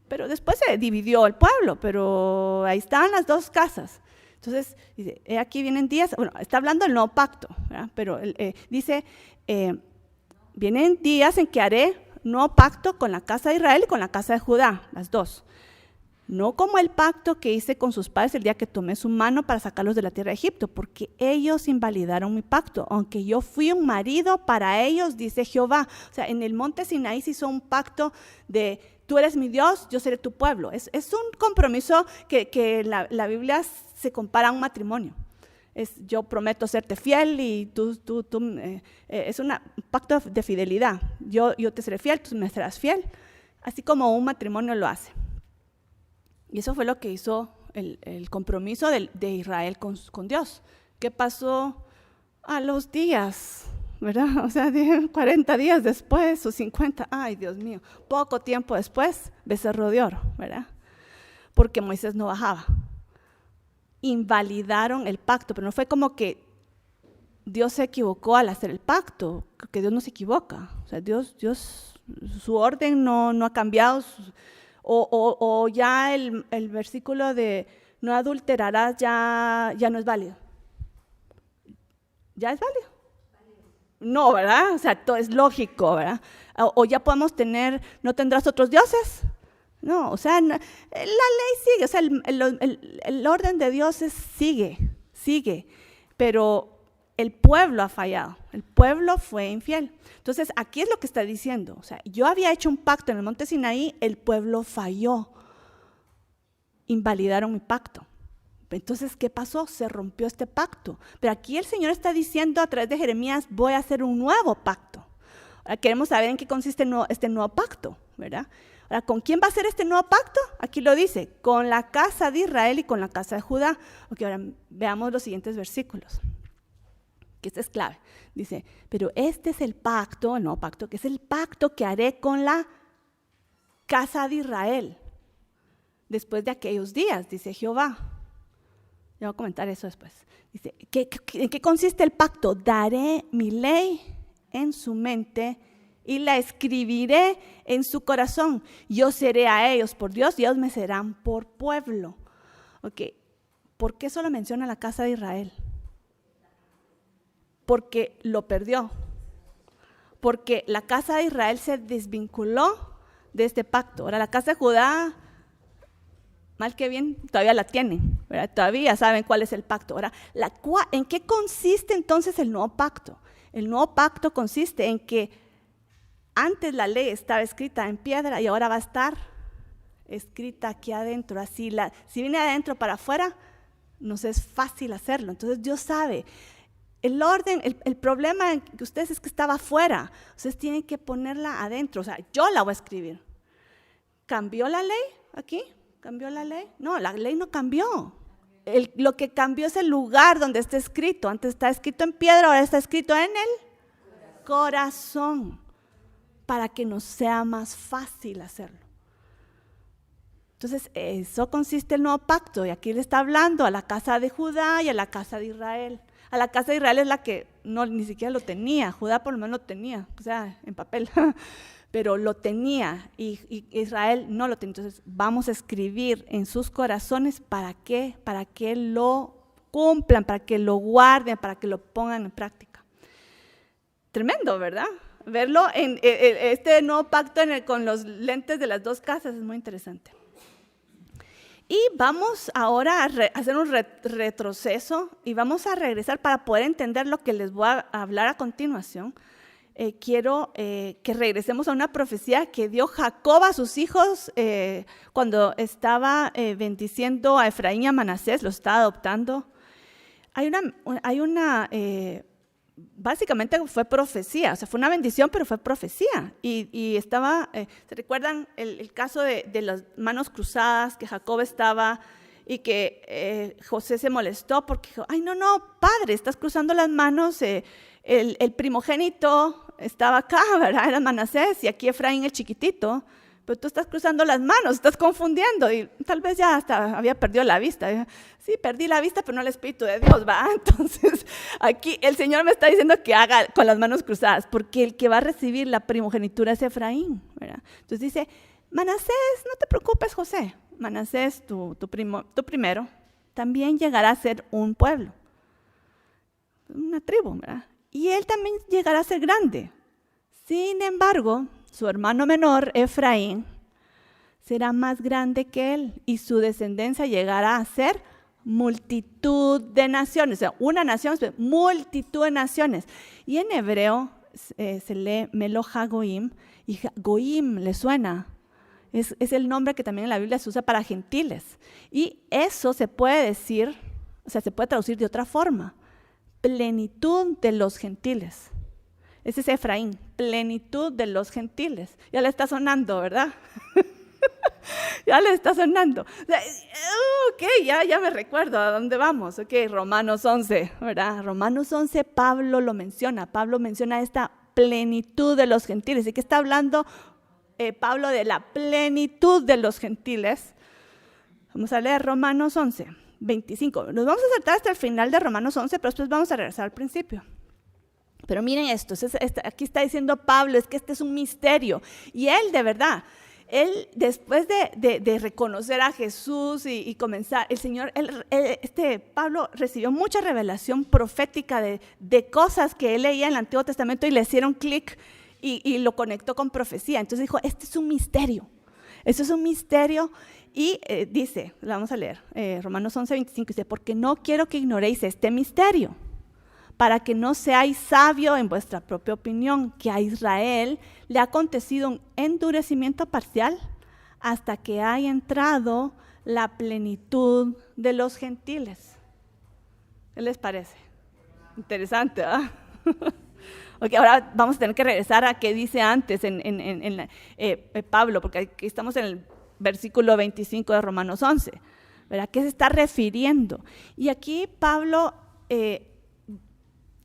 Pero después se dividió el pueblo, pero ahí estaban las dos casas. Entonces, dice, he aquí vienen días, bueno, está hablando del nuevo pacto, ¿verdad? Pero dice, vienen días en que haré nuevo pacto con la casa de Israel y con la casa de Judá, las dos. No como el pacto que hice con sus padres el día que tomé su mano para sacarlos de la tierra de Egipto, porque ellos invalidaron mi pacto, aunque yo fui un marido para ellos, dice Jehová. O sea, en el monte Sinaí se hizo un pacto de tú eres mi Dios, yo seré tu pueblo. Es un compromiso que la Biblia se compara a un matrimonio. Yo prometo serte fiel y es un pacto de fidelidad. Yo te seré fiel, tú me serás fiel, así como un matrimonio lo hace. Y eso fue lo que hizo el compromiso de Israel con Dios. ¿Qué pasó a los días? ¿Verdad? O sea, 40 días después o 50, ay Dios mío, poco tiempo después, becerro de oro, ¿verdad? Porque Moisés no bajaba. Invalidaron el pacto, pero no fue como que Dios se equivocó al hacer el pacto, que Dios no se equivoca. O sea, Dios su orden no ha cambiado, o ya el versículo de no adulterarás ya no es válido. ¿Ya es válido? No, ¿verdad? O sea, todo es lógico, ¿verdad? O ya podemos tener, ¿no tendrás otros dioses? No, o sea, la ley sigue, o sea, el orden de Dios sigue, pero el pueblo ha fallado, el pueblo fue infiel. Entonces, aquí es lo que está diciendo, o sea, yo había hecho un pacto en el monte Sinaí, el pueblo falló, invalidaron mi pacto. Entonces, ¿qué pasó? Se rompió este pacto. Pero aquí el Señor está diciendo a través de Jeremías, voy a hacer un nuevo pacto. Ahora queremos saber en qué consiste este nuevo pacto, ¿verdad? Ahora, ¿con quién va a ser este nuevo pacto? Aquí lo dice, con la casa de Israel y con la casa de Judá. Ok, ahora veamos los siguientes versículos, que este es clave. Dice, pero este es el pacto, el nuevo pacto, que es el pacto que haré con la casa de Israel después de aquellos días, dice Jehová. Ya voy a comentar eso después. Dice, ¿en qué consiste el pacto? Daré mi ley en su mente y la escribiré en su corazón. Yo seré a ellos por Dios y ellos me serán por pueblo. Ok, ¿por qué solo menciona la casa de Israel? Porque lo perdió. Porque la casa de Israel se desvinculó de este pacto. Ahora la casa de Judá, mal que bien, todavía la tienen, ¿verdad? Todavía saben cuál es el pacto. Ahora, ¿en qué consiste entonces el nuevo pacto? El nuevo pacto consiste en que antes la ley estaba escrita en piedra y ahora va a estar escrita aquí adentro. Así, si viene adentro para afuera, nos es fácil hacerlo. Entonces Dios sabe. El orden, el problema en que ustedes es que estaba afuera. Ustedes tienen que ponerla adentro. O sea, yo la voy a escribir. ¿Cambió la ley aquí? ¿Cambió la ley? No, la ley no cambió. lo que cambió es el lugar donde está escrito. Antes está escrito en piedra, ahora está escrito en el corazón, para que nos sea más fácil hacerlo. Entonces, eso consiste el nuevo pacto, y aquí le está hablando a la casa de Judá y a la casa de Israel. A la casa de Israel es la que ni siquiera lo tenía, Judá por lo menos lo tenía, o sea, en papel, pero lo tenía, y Israel no lo tenía. Entonces, vamos a escribir en sus corazones, ¿para qué? Para que lo cumplan, para que lo guarden, para que lo pongan en práctica. Tremendo, ¿verdad? Verlo en este nuevo pacto con los lentes de las dos casas es muy interesante. Y vamos ahora a hacer un retroceso y vamos a regresar para poder entender lo que les voy a hablar a continuación. Quiero que regresemos a una profecía que dio Jacob a sus hijos cuando estaba bendiciendo a Efraín y a Manasés, los estaba adoptando. Básicamente fue profecía, o sea, fue una bendición, pero fue profecía. Y estaba, ¿se recuerdan el caso de las manos cruzadas, que Jacob estaba y que José se molestó porque dijo, ay, no, padre, estás cruzando las manos, el primogénito estaba acá, ¿verdad? Era Manasés, y aquí Efraín el chiquitito, pero tú estás cruzando las manos, estás confundiendo, y tal vez ya hasta había perdido la vista. Sí, perdí la vista, pero no el Espíritu de Dios, ¿va? Entonces, aquí el Señor me está diciendo que haga con las manos cruzadas, porque el que va a recibir la primogenitura es Efraín, ¿verdad? Entonces dice, Manasés, no te preocupes, José, Manasés, tu primero, también llegará a ser un pueblo, una tribu, ¿verdad? Y él también llegará a ser grande. Sin embargo, su hermano menor, Efraín, será más grande que él y su descendencia llegará a ser multitud de naciones. O sea, una nación, multitud de naciones. Y en hebreo se lee Meloja Goim, y Goim le suena. Es el nombre que también en la Biblia se usa para gentiles. Y eso se puede decir, o sea, se puede traducir de otra forma. Plenitud de los gentiles. Ese es Efraín, plenitud de los gentiles. Ya le está sonando, ¿verdad? Ya le está sonando. Ok, ya me recuerdo a dónde vamos. Ok, Romanos 11, ¿verdad? Romanos 11, Pablo lo menciona. Pablo menciona esta plenitud de los gentiles. ¿Y qué está hablando Pablo de la plenitud de los gentiles? Vamos a leer Romanos 11, 25. Nos vamos a saltar hasta el final de Romanos 11, pero después vamos a regresar al principio. Pero miren esto, aquí está diciendo Pablo, es que este es un misterio. Y él, de verdad, él después de reconocer a Jesús y comenzar, el Señor, Pablo recibió mucha revelación profética de cosas que él leía en el Antiguo Testamento y le hicieron clic y lo conectó con profecía. Entonces dijo, este es un misterio, esto es un misterio. Y dice, vamos a leer, Romanos 11, 25, dice, porque no quiero que ignoréis este misterio, para que no seáis sabios en vuestra propia opinión, que a Israel le ha acontecido un endurecimiento parcial hasta que haya entrado la plenitud de los gentiles. ¿Qué les parece? Interesante, ¿verdad? Ok, ahora vamos a tener que regresar a qué dice antes Pablo, porque aquí estamos en el versículo 25 de Romanos 11, ¿verdad? ¿Qué se está refiriendo? Y aquí Pablo...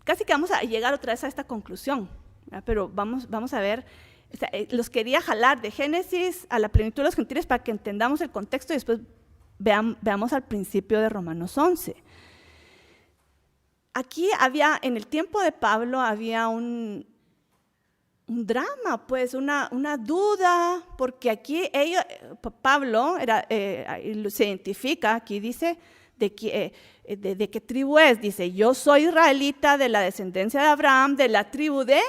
casi que vamos a llegar otra vez a esta conclusión, ¿verdad? Pero vamos a ver, o sea, los quería jalar de Génesis a la plenitud de los gentiles para que entendamos el contexto y después veamos al principio de Romanos 11. Aquí en el tiempo de Pablo había un drama, pues una duda, porque aquí Pablo se identifica, aquí dice, de qué tribu es. Dice, yo soy israelita de la descendencia de Abraham, de la tribu de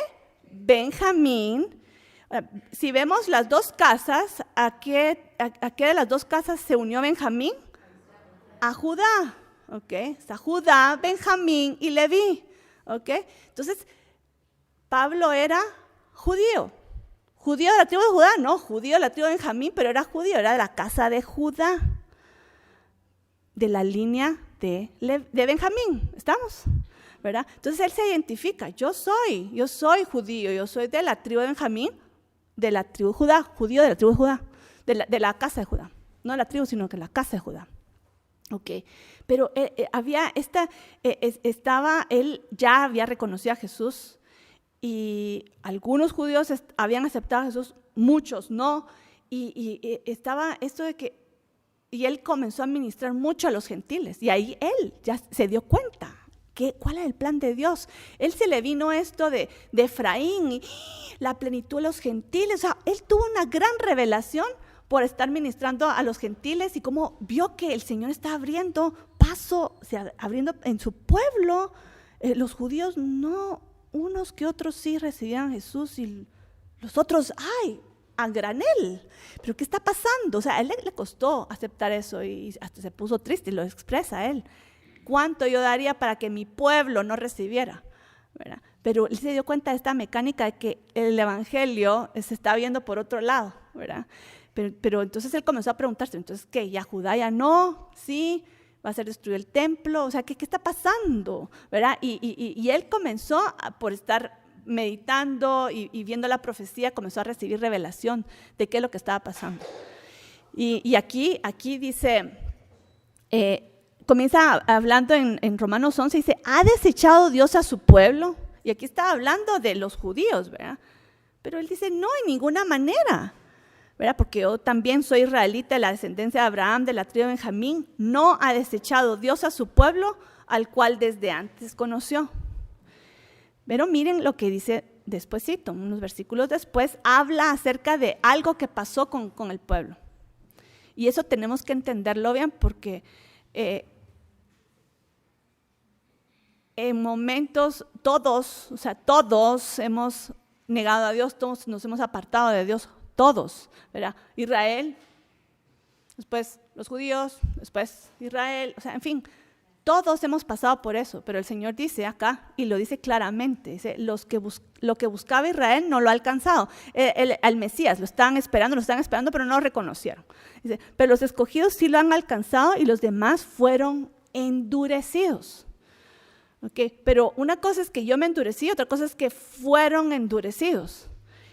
Benjamín. Si vemos las dos casas, ¿a qué de las dos casas se unió Benjamín? A Judá, ¿ok? Está Judá, Benjamín y Leví, ¿ok? Entonces, Pablo era judío. ¿Judío de la tribu de Judá? No, judío de la tribu de Benjamín, pero era judío, era de la casa de Judá, de la línea de Benjamín, ¿estamos? ¿Verdad? Entonces él se identifica, yo soy judío, yo soy de la tribu de Benjamín, de la tribu de Judá, judío de la tribu de Judá, de la casa de Judá, no de la tribu, sino que la casa de Judá. Ok, pero él ya había reconocido a Jesús y algunos judíos habían aceptado a Jesús, muchos no, y estaba esto de que, y él comenzó a ministrar mucho a los gentiles, y ahí él ya se dio cuenta cuál es el plan de Dios. Él se le vino esto de Efraín y la plenitud de los gentiles, o sea, él tuvo una gran revelación por estar ministrando a los gentiles y cómo vio que el Señor está abriendo paso, o sea, abriendo en su pueblo. Los judíos no, unos que otros sí recibían a Jesús y los otros, a granel. ¿Pero qué está pasando? O sea, a él le costó aceptar eso y hasta se puso triste y lo expresa él. ¿Cuánto yo daría para que mi pueblo no recibiera? ¿Verdad? Pero él se dio cuenta de esta mecánica de que el evangelio se está viendo por otro lado, ¿verdad? Pero entonces él comenzó a preguntarse, entonces, ¿qué? ¿Ya Judá ya no? ¿Sí? ¿Va a ser destruido el templo? O sea, ¿qué está pasando? ¿Verdad? Y él comenzó, por estar meditando y viendo la profecía, comenzó a recibir revelación de qué es lo que estaba pasando. Y aquí dice, comienza hablando en Romanos 11, dice, ¿ha desechado Dios a su pueblo? Y aquí está hablando de los judíos, ¿verdad? Pero él dice, no, en ninguna manera, ¿verdad? Porque yo también soy israelita de la descendencia de Abraham, de la tribu de Benjamín. No ha desechado Dios a su pueblo, al cual desde antes conoció. Pero miren lo que dice despuesito, unos versículos después, habla acerca de algo que pasó con el pueblo. Y eso tenemos que entenderlo bien porque en momentos todos hemos negado a Dios, todos nos hemos apartado de Dios, todos, ¿verdad? Israel, después los judíos, después Israel, o sea, en fin, todos hemos pasado por eso, pero el Señor dice acá, y lo dice claramente, dice, lo que buscaba Israel no lo ha alcanzado. Al Mesías lo estaban esperando, pero no lo reconocieron. Dice, pero los escogidos sí lo han alcanzado y los demás fueron endurecidos. Okay, pero una cosa es que yo me endurecí, otra cosa es que fueron endurecidos.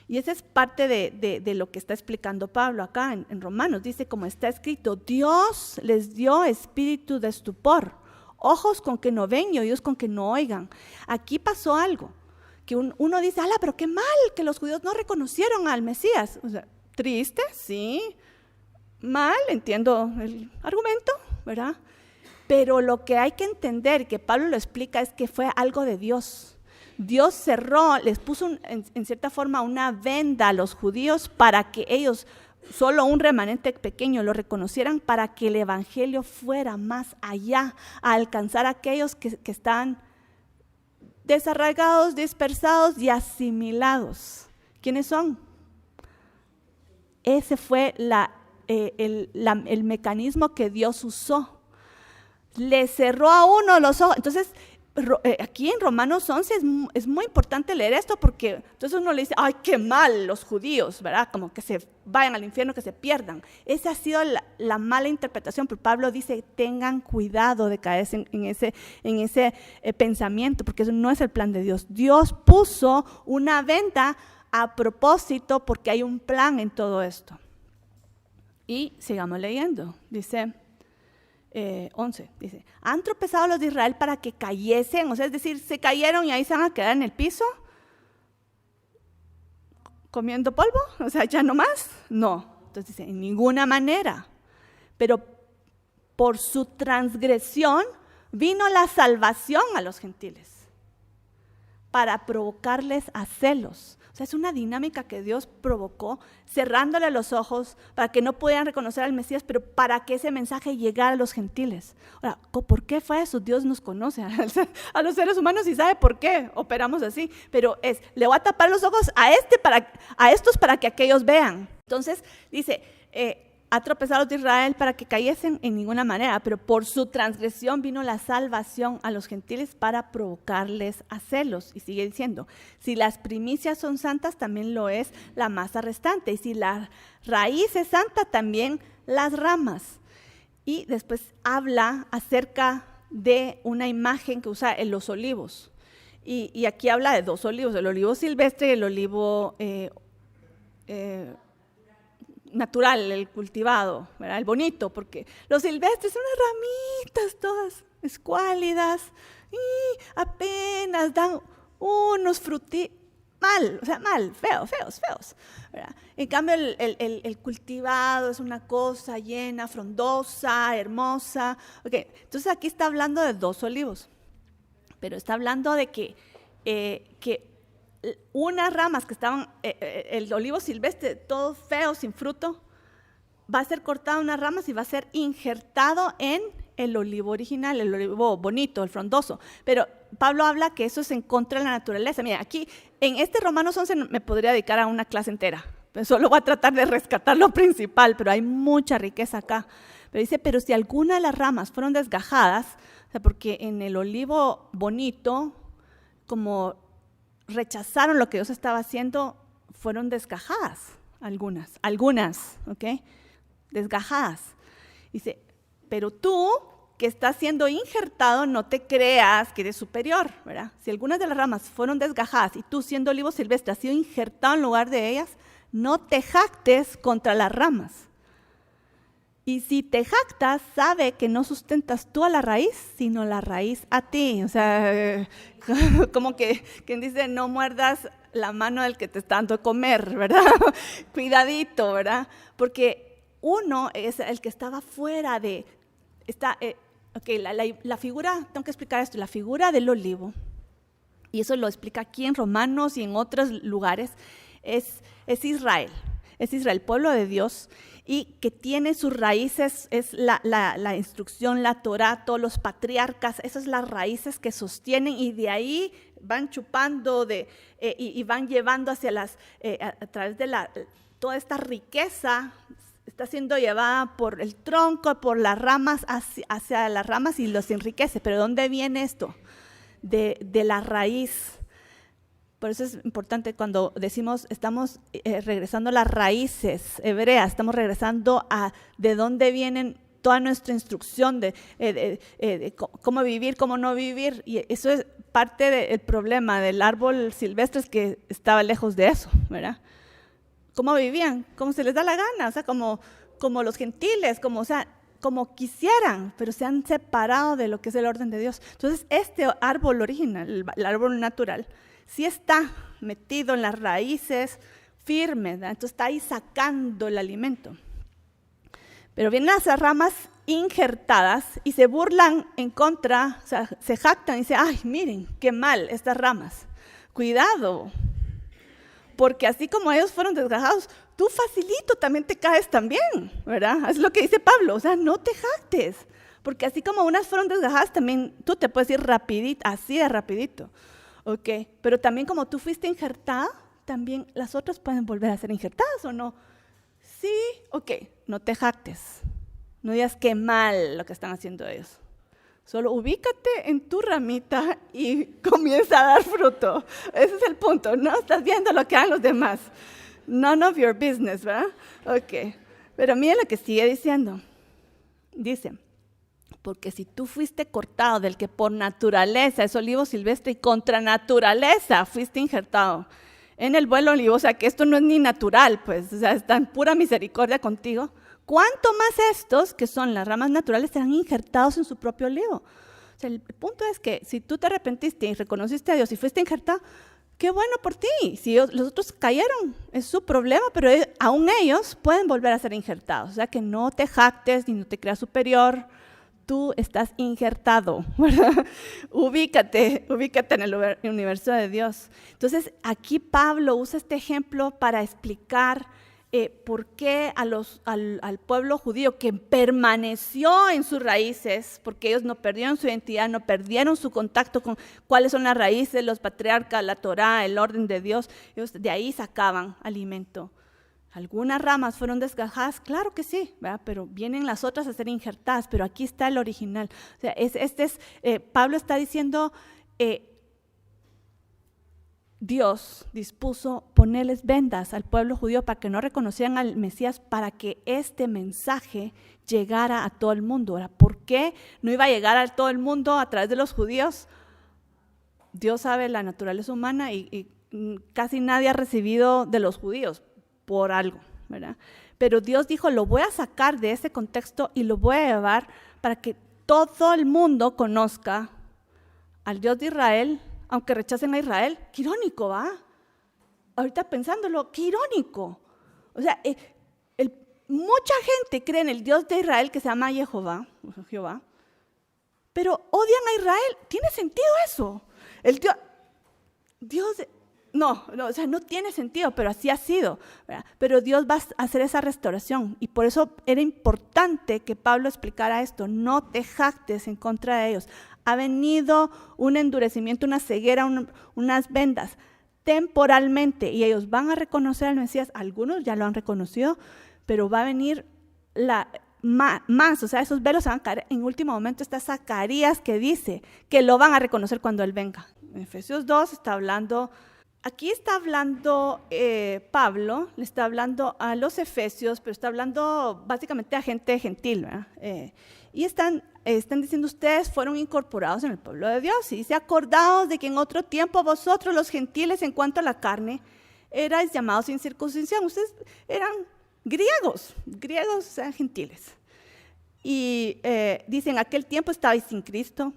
Y esa es parte de lo que está explicando Pablo acá en Romanos. Dice, como está escrito, Dios les dio espíritu de estupor, ojos con que no ven y oídos con que no oigan. Aquí pasó algo, que uno dice, pero qué mal que los judíos no reconocieron al Mesías. O sea, triste, sí, mal, entiendo el argumento, ¿verdad? Pero lo que hay que entender, que Pablo lo explica, es que fue algo de Dios. Dios cerró, les puso en cierta forma una venda a los judíos para que ellos, solo un remanente pequeño, lo reconocieran, para que el evangelio fuera más allá, a alcanzar a aquellos que están desarraigados, dispersados y asimilados. ¿Quiénes son? Ese fue el mecanismo que Dios usó. Le cerró a uno los ojos. Entonces, aquí en Romanos 11 es muy importante leer esto, porque entonces uno le dice, ¡ay, qué mal los judíos!, ¿verdad? Como que se vayan al infierno, que se pierdan. Esa ha sido la mala interpretación, pero Pablo dice, tengan cuidado de caerse en ese pensamiento, porque eso no es el plan de Dios. Dios puso una venda a propósito porque hay un plan en todo esto. Y sigamos leyendo, dice 11, dice, ¿han tropezado los de Israel para que cayesen? O sea, es decir, se cayeron y ahí se van a quedar en el piso comiendo polvo, o sea, ya no más. No, entonces dice, en ninguna manera, pero por su transgresión vino la salvación a los gentiles para provocarles a celos. O sea, es una dinámica que Dios provocó, cerrándole los ojos para que no pudieran reconocer al Mesías, pero para que ese mensaje llegara a los gentiles. Ahora, ¿por qué fue eso? Dios nos conoce a los seres humanos y sabe por qué operamos así, pero le voy a tapar los ojos a estos para que aquellos vean. Entonces, dice, ha tropezado los de Israel para que cayesen en ninguna manera, pero por su transgresión vino la salvación a los gentiles para provocarles a celos. Y sigue diciendo, si las primicias son santas, también lo es la masa restante, y si la raíz es santa, también las ramas. Y después habla acerca de una imagen que usa en los olivos. Y aquí habla de dos olivos, el olivo silvestre y el olivo natural, el cultivado, ¿verdad? El bonito, porque los silvestres son unas ramitas todas escuálidas y apenas dan unos frutitos, mal, feos, ¿verdad? En cambio, el cultivado es una cosa llena, frondosa, hermosa. Okay. Entonces aquí está hablando de 2 olivos, pero está hablando de que unas ramas que estaban, el olivo silvestre, todo feo, sin fruto, va a ser cortado unas ramas y va a ser injertado en el olivo original, el olivo bonito, el frondoso. Pero Pablo habla que eso es en contra de la naturaleza. Mira, aquí en este Romanos 11 me podría dedicar a una clase entera. Pero solo voy a tratar de rescatar lo principal, pero hay mucha riqueza acá. Pero dice, pero si alguna de las ramas fueron desgajadas, o sea, porque en el olivo bonito, como rechazaron lo que Dios estaba haciendo, fueron desgajadas algunas, ¿ok? Desgajadas. Dice, pero tú que estás siendo injertado, no te creas que eres superior, ¿verdad? Si algunas de las ramas fueron desgajadas y tú siendo olivo silvestre has sido injertado en lugar de ellas, no te jactes contra las ramas. Y si te jactas, sabe que no sustentas tú a la raíz, sino la raíz a ti. O sea, como que quien dice, no muerdas la mano del que te está dando de comer, ¿verdad? Cuidadito, ¿verdad? Porque uno es el que estaba fuera de... la figura, tengo que explicar esto, la figura del olivo, y eso lo explica aquí en Romanos y en otros lugares, es Israel, pueblo de Dios, y que tiene sus raíces, es la instrucción, la Torá, todos los patriarcas, esas son las raíces que sostienen, y de ahí van chupando y van llevando hacia a través de toda esta riqueza, está siendo llevada por el tronco, por las ramas, hacia las ramas y los enriquece. ¿Pero dónde viene esto? De la raíz. Por eso es importante cuando decimos estamos regresando a las raíces hebreas, estamos regresando a de dónde vienen toda nuestra instrucción de cómo vivir, cómo no vivir. Y eso es parte del problema del árbol silvestre, es que estaba lejos de eso, ¿verdad? ¿Cómo vivían? Como se les da la gana, o sea, como los gentiles, como quisieran, pero se han separado de lo que es el orden de Dios. Entonces, este árbol original, el árbol natural, sí está metido en las raíces firmes, ¿verdad? Entonces está ahí sacando el alimento. Pero vienen las ramas injertadas y se burlan en contra, o sea, se jactan y dicen, ay, miren, qué mal estas ramas. Cuidado, porque así como ellos fueron desgajados, tú facilito también te caes también, ¿verdad? Es lo que dice Pablo, o sea, no te jactes, porque así como unas fueron desgajadas, también tú te puedes ir rapidito, así de rapidito, ¿ok? Pero también como tú fuiste injertada, también las otras pueden volver a ser injertadas, ¿o no? Sí, ok, no te jactes, no digas qué mal lo que están haciendo ellos. Solo ubícate en tu ramita y comienza a dar fruto. Ese es el punto, ¿no? Estás viendo lo que hagan los demás. None of your business, ¿verdad? Ok. Pero mira lo que sigue diciendo. Dice, porque si tú fuiste cortado del que por naturaleza es olivo silvestre y contra naturaleza fuiste injertado en el buen olivo, o sea que esto no es ni natural, pues, o sea, está en pura misericordia contigo. ¿Cuánto más estos, que son las ramas naturales, serán injertados en su propio olivo? O sea, el punto es que si tú te arrepentiste y reconociste a Dios y fuiste injertado, qué bueno por ti. Si los otros cayeron, es su problema, pero aún ellos pueden volver a ser injertados. O sea, que no te jactes ni no te creas superior. Tú estás injertado, ¿verdad? Ubícate en el universo de Dios. Entonces, aquí Pablo usa este ejemplo para explicar por qué al pueblo judío que permaneció en sus raíces, porque ellos no perdieron su identidad, no perdieron su contacto con cuáles son las raíces, los patriarcas, la Torá, el orden de Dios, ellos de ahí sacaban alimento. Algunas ramas fueron desgajadas, claro que sí, ¿verdad? Pero vienen las otras a ser injertadas, pero aquí está el original. O sea, Pablo está diciendo, Dios dispuso ponerles vendas al pueblo judío para que no reconocieran al Mesías, para que este mensaje llegara a todo el mundo. Ahora, ¿por qué no iba a llegar a todo el mundo a través de los judíos? Dios sabe la naturaleza humana y casi nadie ha recibido de los judíos por algo, ¿verdad? Pero Dios dijo, lo voy a sacar de ese contexto y lo voy a llevar para que todo el mundo conozca al Dios de Israel, aunque rechacen a Israel. Qué irónico, ¿va? Ahorita pensándolo, qué irónico. O sea, mucha gente cree en el Dios de Israel que se llama Jehová, pero odian a Israel. ¿Tiene sentido eso? O sea, no tiene sentido, pero así ha sido, ¿verdad? Pero Dios va a hacer esa restauración y por eso era importante que Pablo explicara esto. No te jactes en contra de ellos. Ha venido un endurecimiento, una ceguera, unas vendas temporalmente y ellos van a reconocer al Mesías. Algunos ya lo han reconocido, pero va a venir más, o sea, esos velos se van a caer. En último momento está Zacarías que dice que lo van a reconocer cuando Él venga. En Efesios 2 está hablando, aquí está hablando Pablo, le está hablando a los efesios, pero está hablando básicamente a gente gentil, ¿verdad? Y están diciendo, ustedes fueron incorporados en el pueblo de Dios. Y dice, acordaos de que en otro tiempo vosotros los gentiles en cuanto a la carne erais llamados sin circuncisión. Ustedes eran griegos, o sea, gentiles. Y dice, en aquel tiempo estabais sin Cristo,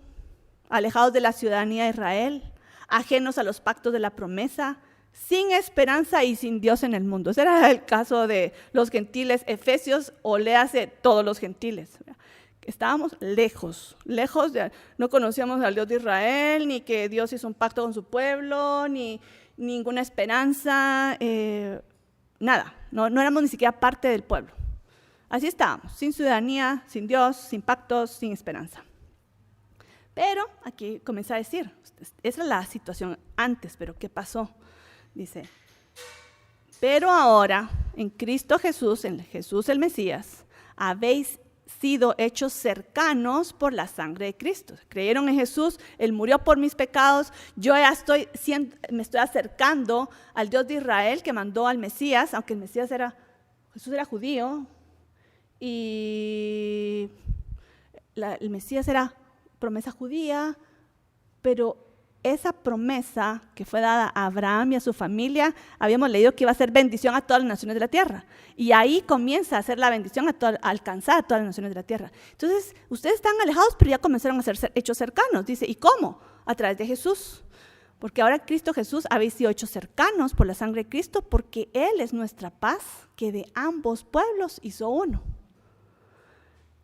alejados de la ciudadanía de Israel, ajenos a los pactos de la promesa, sin esperanza y sin Dios en el mundo. Ese era el caso de los gentiles efesios, o léase todos los gentiles. Estábamos lejos, no conocíamos al Dios de Israel, ni que Dios hizo un pacto con su pueblo, ni ninguna esperanza, nada, no éramos ni siquiera parte del pueblo. Así estábamos, sin ciudadanía, sin Dios, sin pactos, sin esperanza. Pero aquí comienza a decir, esa es la situación antes, pero ¿qué pasó? Dice, pero ahora, en Cristo Jesús, en Jesús el Mesías, habéis sido hechos cercanos por la sangre de Cristo. Creyeron en Jesús, Él murió por mis pecados, yo ya me estoy acercando al Dios de Israel que mandó al Mesías, aunque Jesús era judío, y el Mesías era promesa judía, pero esa promesa que fue dada a Abraham y a su familia, habíamos leído que iba a ser bendición a todas las naciones de la tierra. Y ahí comienza a ser la bendición a alcanzar a todas las naciones de la tierra. Entonces, ustedes están alejados, pero ya comenzaron a ser hechos cercanos. Dice, ¿y cómo? A través de Jesús. Porque ahora Cristo Jesús habéis sido hechos cercanos por la sangre de Cristo, porque Él es nuestra paz, que de ambos pueblos hizo uno.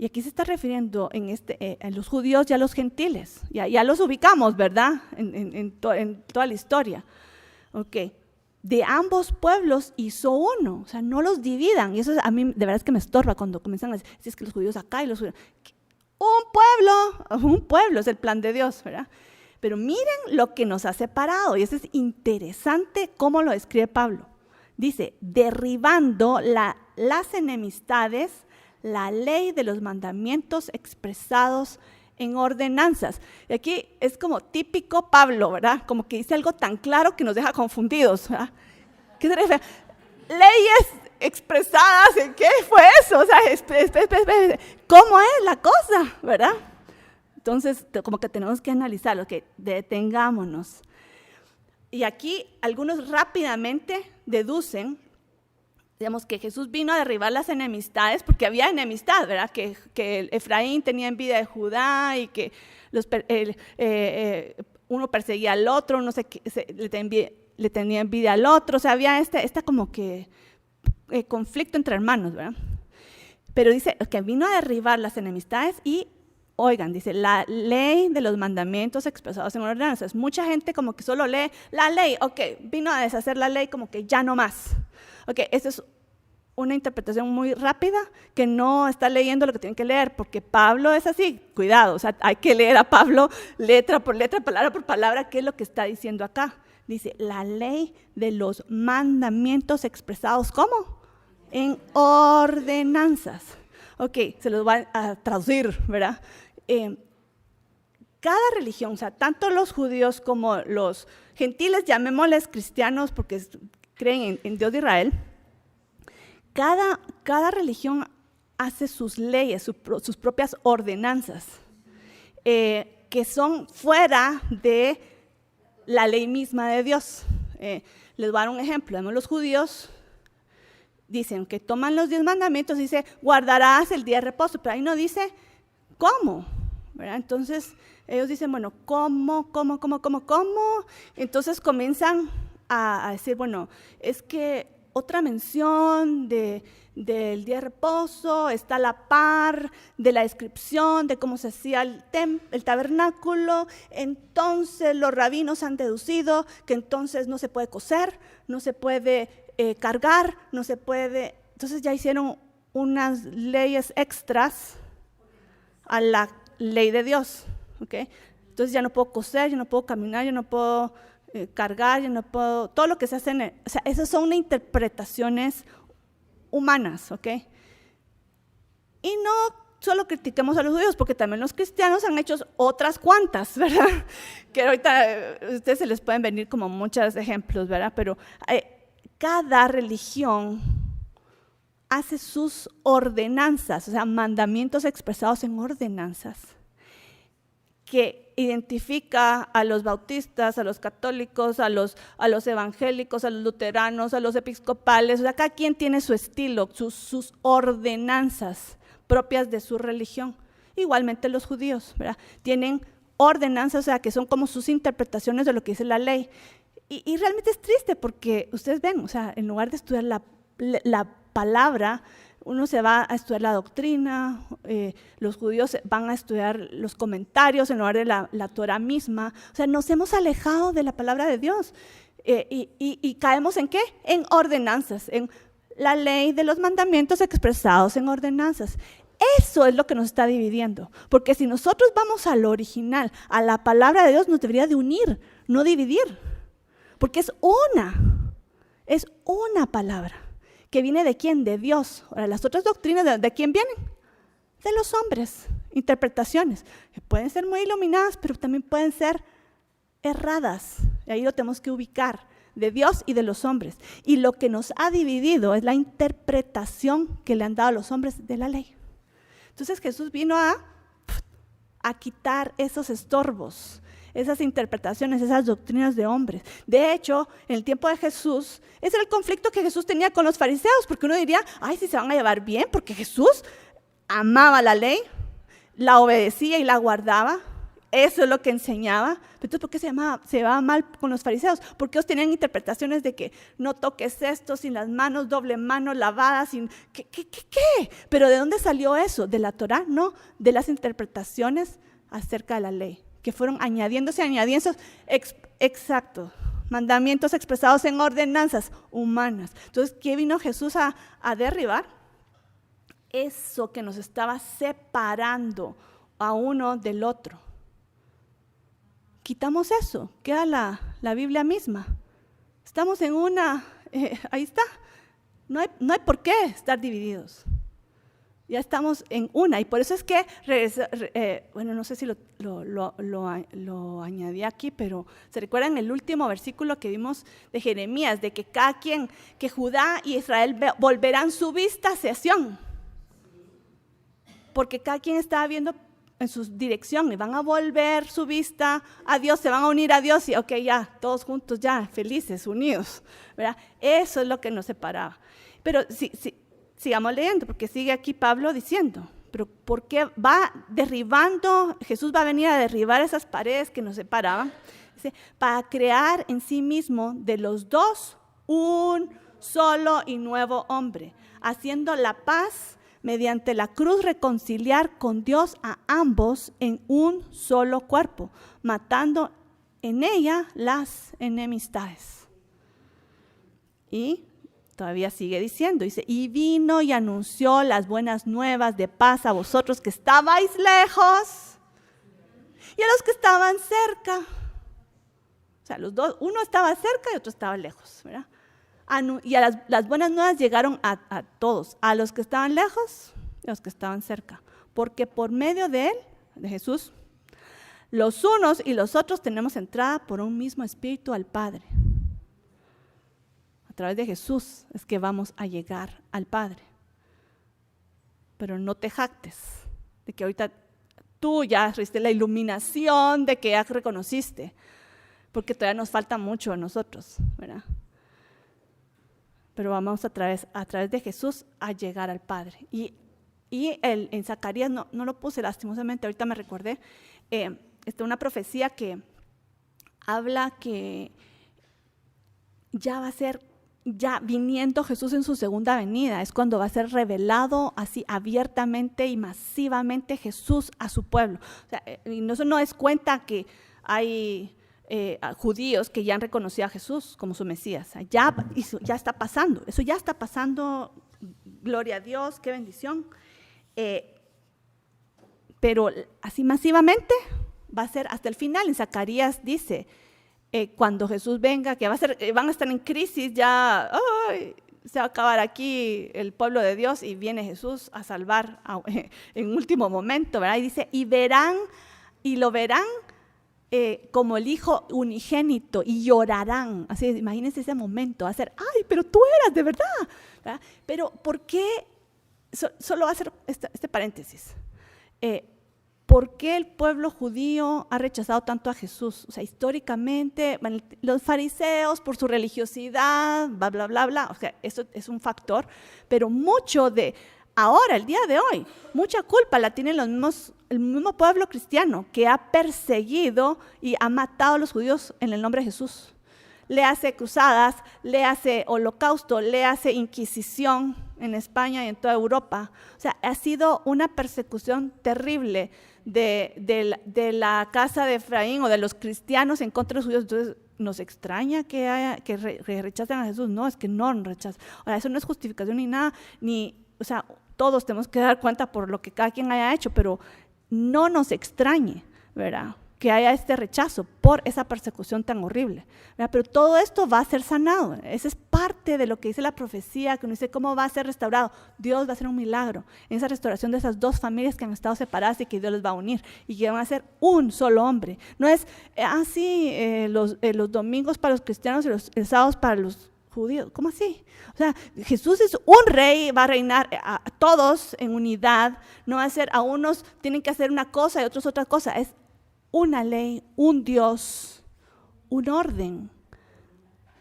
Y aquí se está refiriendo a los judíos y a los gentiles. Ya los ubicamos, ¿verdad? En toda la historia. Ok. De ambos pueblos hizo uno. O sea, no los dividan. Y eso a mí de verdad es que me estorba cuando comienzan a decir, si es que los judíos acá y los judíos. Un pueblo es el plan de Dios, ¿verdad? Pero miren lo que nos ha separado. Y eso es interesante cómo lo describe Pablo. Dice, derribando las enemistades, la ley de los mandamientos expresados en ordenanzas. Y aquí es como típico Pablo, ¿verdad? Como que dice algo tan claro que nos deja confundidos, ¿verdad? ¿Qué se refiere? Leyes expresadas, ¿en qué fue eso? O sea, ¿cómo es la cosa, verdad? Entonces, como que tenemos que analizarlo, que detengámonos. Y aquí algunos rápidamente deducen, digamos, que Jesús vino a derribar las enemistades, porque había enemistad, ¿verdad? Que Efraín tenía envidia de Judá y que uno perseguía al otro, uno le tenía envidia al otro, o sea, había esta como que conflicto entre hermanos, ¿verdad? Pero dice que vino a derribar las enemistades y, oigan, dice, la ley de los mandamientos expresados en ordenanzas. Mucha gente como que solo lee la ley, ok, vino a deshacer la ley como que ya no más. Ok, esta es una interpretación muy rápida que no está leyendo lo que tienen que leer, porque Pablo es así, cuidado, o sea, hay que leer a Pablo letra por letra, palabra por palabra, qué es lo que está diciendo acá. Dice, la ley de los mandamientos expresados, ¿cómo? En ordenanzas. Ok, se los voy a traducir, ¿verdad? Cada religión, o sea, tanto los judíos como los gentiles, llamémosles cristianos porque creen en Dios de Israel, cada religión hace sus leyes, sus propias ordenanzas, que son fuera de la ley misma de Dios. Les voy a dar un ejemplo. Los judíos dicen que toman los 10 mandamientos, dice, guardarás el día de reposo, pero ahí no dice cómo, ¿verdad? Entonces, ellos dicen, bueno, ¿cómo? Entonces comienzan a decir, bueno, es que otra mención del día de reposo está a la par de la descripción de cómo se hacía el tabernáculo. Entonces los rabinos han deducido que entonces no se puede coser, no se puede cargar, no se puede. Entonces ya hicieron unas leyes extras a la ley de Dios, ¿ok? Entonces ya no puedo coser, ya no puedo caminar, ya no puedo cargar, ya no puedo, todo lo que se hace, o sea, esas son interpretaciones humanas, ¿ok? Y no solo critiquemos a los judíos, porque también los cristianos han hecho otras cuantas, ¿verdad? Que ahorita ustedes se les pueden venir como muchos ejemplos, ¿verdad? Pero cada religión hace sus ordenanzas, o sea, mandamientos expresados en ordenanzas, que identifica a los bautistas, a los católicos, a los evangélicos, a los luteranos, a los episcopales. O sea, cada quien tiene su estilo, sus ordenanzas propias de su religión. Igualmente los judíos, ¿verdad? Tienen ordenanzas, o sea, que son como sus interpretaciones de lo que dice la ley. Y realmente es triste porque ustedes ven, o sea, en lugar de estudiar la palabra, uno se va a estudiar la doctrina, los judíos van a estudiar los comentarios en lugar de la Torah misma. O sea, nos hemos alejado de la palabra de Dios y caemos ¿en qué? En ordenanzas, en la ley de los mandamientos expresados en ordenanzas. Eso es lo que nos está dividiendo, porque si nosotros vamos al original, a la palabra de Dios, nos debería de unir, no dividir, porque es una palabra. ¿Que viene de quién? De Dios. Ahora, las otras doctrinas, ¿de quién vienen? De los hombres. Interpretaciones. Que pueden ser muy iluminadas, pero también pueden ser erradas. Y ahí lo tenemos que ubicar. De Dios y de los hombres. Y lo que nos ha dividido es la interpretación que le han dado a los hombres de la ley. Entonces Jesús vino a quitar esos estorbos, esas interpretaciones, esas doctrinas de hombres. De hecho, en el tiempo de Jesús, ese era el conflicto que Jesús tenía con los fariseos, porque uno diría, ay, si se van a llevar bien, porque Jesús amaba la ley, la obedecía y la guardaba, eso es lo que enseñaba. Entonces, ¿por qué se llevaba mal con los fariseos? Porque ellos tenían interpretaciones de que no toques esto sin las manos, doble mano lavada, sin... ¿Qué? ¿Pero de dónde salió eso? ¿De la Torá? No, de las interpretaciones acerca de la ley, que fueron añadiéndose, exacto, mandamientos expresados en ordenanzas humanas. Entonces, ¿qué vino Jesús a derribar? Eso que nos estaba separando a uno del otro. Quitamos eso, queda la Biblia misma. Estamos en una, ahí está, no hay por qué estar divididos. Ya estamos en una, y por eso es que, bueno, no sé si lo añadí aquí, pero ¿se recuerdan el último versículo que vimos de Jeremías? De que cada quien, que Judá y Israel volverán su vista hacia Sión. Porque cada quien estaba viendo en su dirección y van a volver su vista a Dios, se van a unir a Dios y ok, ya, todos juntos, ya, felices, unidos, ¿verdad? Eso es lo que nos separaba. Pero sí, sigamos leyendo, porque sigue aquí Pablo diciendo, pero ¿por qué va derribando? Jesús va a venir a derribar esas paredes que nos separaban. Dice, para crear en sí mismo de los dos un solo y nuevo hombre, haciendo la paz mediante la cruz, reconciliar con Dios a ambos en un solo cuerpo, matando en ella las enemistades. Y todavía sigue diciendo, dice, y vino y anunció las buenas nuevas de paz a vosotros que estabais lejos y a los que estaban cerca. O sea, los dos, uno estaba cerca y otro estaba lejos, ¿verdad? Y las buenas nuevas llegaron a todos, a los que estaban lejos y a los que estaban cerca, porque por medio de él, de Jesús, los unos y los otros tenemos entrada por un mismo espíritu al Padre. A través de Jesús es que vamos a llegar al Padre. Pero no te jactes de que ahorita tú ya recibiste la iluminación, de que ya reconociste, porque todavía nos falta mucho a nosotros, ¿verdad? pero vamos a través de Jesús a llegar al Padre. Y en Zacarías, no lo puse lastimosamente, ahorita me recordé, está una profecía que habla que ya va a ser, ya viniendo Jesús en su segunda venida, es cuando va a ser revelado así abiertamente y masivamente Jesús a su pueblo. O sea, y eso no es cuenta que hay judíos que ya han reconocido a Jesús como su Mesías. Ya está pasando, eso ya está pasando, gloria a Dios, qué bendición. Pero así masivamente va a ser hasta el final. En Zacarías dice, cuando Jesús venga, que van a estar en crisis, ya se va a acabar aquí el pueblo de Dios y viene Jesús a salvar en último momento, ¿verdad? Y dice, y lo verán como el Hijo unigénito y llorarán. Así, imagínense ese momento, va a ser, ay, pero tú eras de verdad, ¿verdad? Pero ¿por qué? Solo va a hacer este paréntesis. ¿Por qué el pueblo judío ha rechazado tanto a Jesús? O sea, históricamente, los fariseos por su religiosidad, bla, bla, bla, bla. O sea, eso es un factor, pero mucho de ahora, el día de hoy, mucha culpa la tienen el mismo pueblo cristiano que ha perseguido y ha matado a los judíos en el nombre de Jesús. Le hace cruzadas, le hace holocausto, le hace inquisición en España y en toda Europa. O sea, ha sido una persecución terrible de la casa de Efraín o de los cristianos en contra de los judíos. Entonces, ¿nos extraña que rechacen a Jesús? No, es que no rechazan. Ahora, eso no es justificación ni nada, o sea, todos tenemos que dar cuenta por lo que cada quien haya hecho, pero no nos extrañe, ¿verdad?, que haya este rechazo por esa persecución tan horrible, ¿verdad? Pero todo esto va a ser sanado. Esa es parte de lo que dice la profecía, que uno dice cómo va a ser restaurado. Dios va a hacer un milagro en esa restauración de esas dos familias que han estado separadas y que Dios les va a unir y que van a ser un solo hombre. No es los domingos para los cristianos y los sábados para los judíos. ¿Cómo así? O sea, Jesús es un rey, va a reinar a todos en unidad. No va a ser a unos tienen que hacer una cosa y otros otra cosa. Es una ley, un Dios, un orden,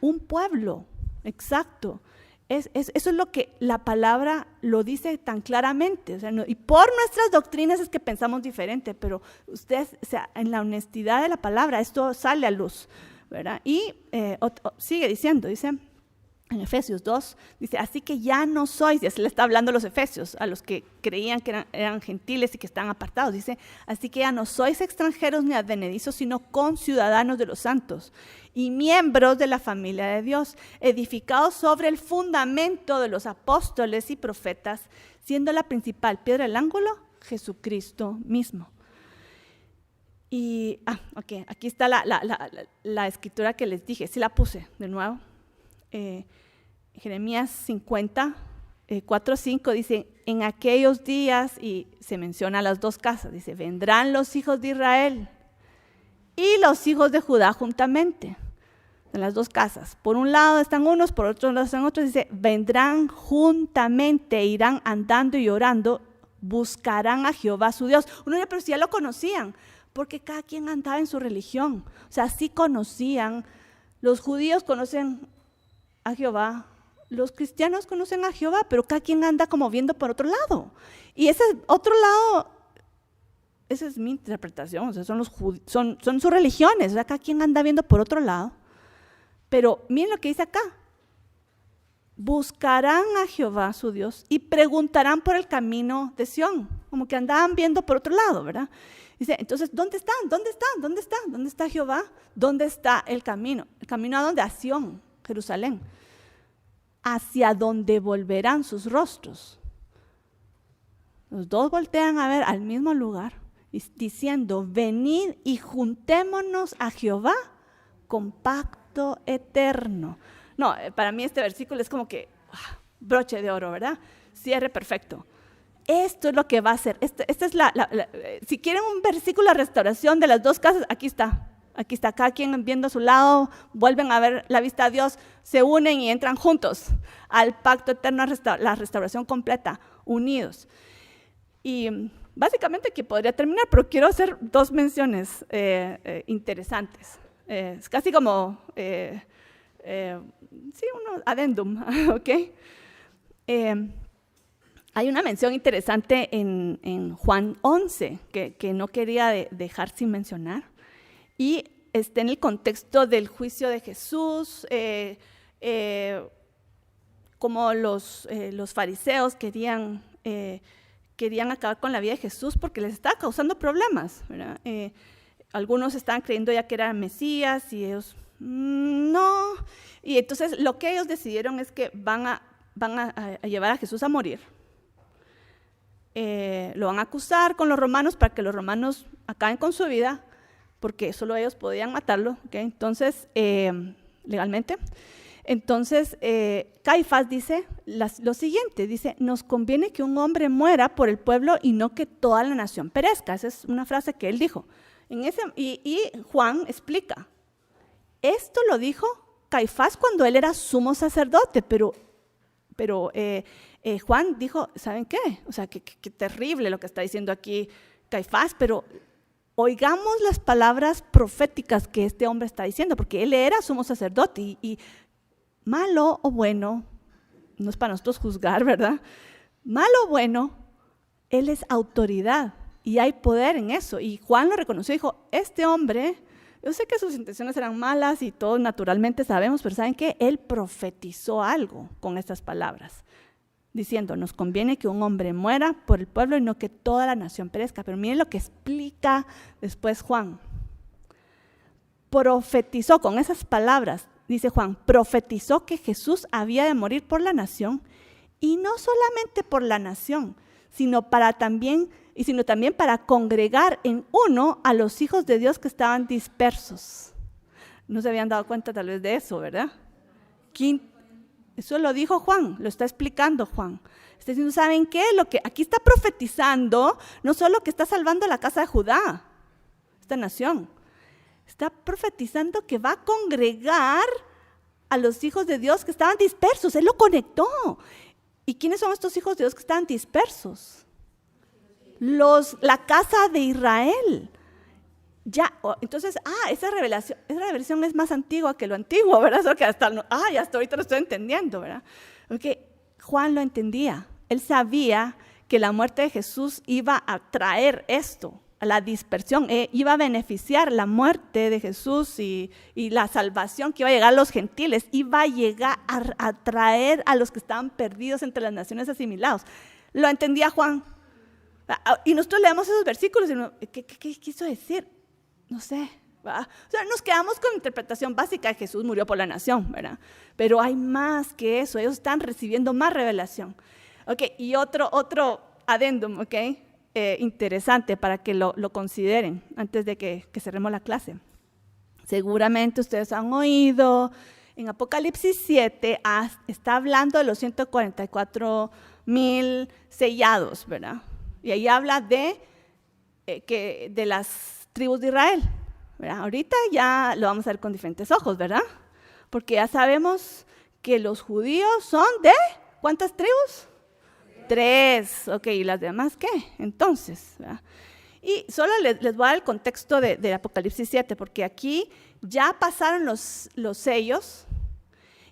un pueblo, exacto. Eso es lo que la palabra lo dice tan claramente. O sea, y por nuestras doctrinas es que pensamos diferente, pero ustedes, o sea, en la honestidad de la palabra, esto sale a luz, ¿verdad? Y sigue diciendo, dice en Efesios 2, dice, así que ya no sois, ya se le está hablando a los efesios, a los que creían que eran gentiles y que estaban apartados, dice, así que ya no sois extranjeros ni advenedizos, sino conciudadanos de los santos y miembros de la familia de Dios, edificados sobre el fundamento de los apóstoles y profetas, siendo la principal piedra del ángulo, Jesucristo mismo. Y, ok, aquí está la escritura que les dije, sí la puse de nuevo. Jeremías 50, 4-5 dice, en aquellos días, y se menciona las dos casas, dice, vendrán los hijos de Israel y los hijos de Judá juntamente, en las dos casas. Por un lado están unos, por otro lado están otros, dice, vendrán juntamente, irán andando y orando, buscarán a Jehová su Dios. Uno dice, pero si ya lo conocían, porque cada quien andaba en su religión, o sea, sí conocían, los judíos conocen a Jehová, los cristianos conocen a Jehová, pero cada quien anda como viendo por otro lado. Y ese otro lado, esa es mi interpretación, o sea, son sus religiones, o sea, cada quien anda viendo por otro lado. Pero miren lo que dice acá, buscarán a Jehová su Dios y preguntarán por el camino de Sión, como que andaban viendo por otro lado, ¿verdad? Dice, entonces, ¿dónde están? ¿Dónde están? ¿Dónde está? ¿Dónde está Jehová? ¿Dónde está el camino? ¿El camino a dónde? A Sión, Jerusalén. Hacia donde volverán sus rostros. Los dos voltean a ver al mismo lugar, diciendo, venid y juntémonos a Jehová con pacto eterno. No, para mí este versículo es como que broche de oro, ¿verdad? Cierre perfecto. Esto es lo que va a hacer. Esta es si quieren un versículo de restauración de las dos casas, aquí está. Aquí está, cada quien viendo a su lado, vuelven a ver la vista a Dios, se unen y entran juntos al pacto eterno, la restauración completa, unidos. Y básicamente aquí podría terminar, pero quiero hacer dos menciones interesantes. Es casi como un adendum, ¿ok? Hay una mención interesante en Juan 11 que no quería dejar sin mencionar, y está en el contexto del juicio de Jesús, como los fariseos querían acabar con la vida de Jesús porque les estaba causando problemas, ¿verdad? Algunos estaban creyendo ya que era Mesías y ellos no. Y entonces lo que ellos decidieron es que van a llevar a Jesús a morir. Lo van a acusar con los romanos para que los romanos acaben con su vida, porque solo ellos podían matarlo, ¿okay? Entonces, legalmente. Entonces, Caifás dice lo siguiente, dice: nos conviene que un hombre muera por el pueblo y no que toda la nación perezca. Esa es una frase que él dijo. Y Juan explica, esto lo dijo Caifás cuando él era sumo sacerdote, pero Juan dijo, ¿saben qué? O sea, qué terrible lo que está diciendo aquí Caifás, pero oigamos las palabras proféticas que este hombre está diciendo, porque él era sumo sacerdote y malo o bueno, no es para nosotros juzgar, ¿verdad? Malo o bueno, él es autoridad y hay poder en eso. Y Juan lo reconoció y dijo, este hombre, yo sé que sus intenciones eran malas y todos naturalmente sabemos, pero ¿saben qué? Él profetizó algo con estas palabras, diciendo, nos conviene que un hombre muera por el pueblo y no que toda la nación perezca. Pero miren lo que explica después Juan. Profetizó con esas palabras, dice Juan, profetizó que Jesús había de morir por la nación, y no solamente por la nación, sino también para congregar en uno a los hijos de Dios que estaban dispersos. No se habían dado cuenta tal vez de eso, ¿verdad? Eso lo dijo Juan, lo está explicando Juan. Está diciendo, ¿saben qué? Lo que aquí está profetizando, no solo que está salvando a la casa de Judá, esta nación, está profetizando que va a congregar a los hijos de Dios que estaban dispersos. Él lo conectó. ¿Y quiénes son estos hijos de Dios que estaban dispersos? La casa de Israel. Entonces, esa revelación es más antigua que lo antiguo, ¿verdad? Eso que hasta ahorita lo estoy entendiendo, ¿verdad? Porque Juan lo entendía. Él sabía que la muerte de Jesús iba a traer esto, a la dispersión, iba a beneficiar la muerte de Jesús y la salvación que iba a llegar a los gentiles, iba a llegar a traer a los que estaban perdidos entre las naciones asimilados. Lo entendía Juan. Y nosotros leemos esos versículos y ¿qué quiso decir? No sé. ¿verdad? O sea, nos quedamos con la interpretación básica de Jesús murió por la nación, ¿verdad? Pero hay más que eso, ellos están recibiendo más revelación. Ok, y otro adendum, ok, interesante para que lo consideren antes de que cerremos la clase. Seguramente ustedes han oído, en Apocalipsis 7 está hablando de los 144,000 sellados, ¿verdad? Y ahí habla de las tribus de Israel, ¿verdad? Ahorita ya lo vamos a ver con diferentes ojos, ¿verdad? Porque ya sabemos que los judíos son de, ¿cuántas tribus? 3, ok, ¿y las demás qué? Entonces, ¿verdad? Y solo les voy a dar el contexto de Apocalipsis 7, porque aquí ya pasaron los sellos,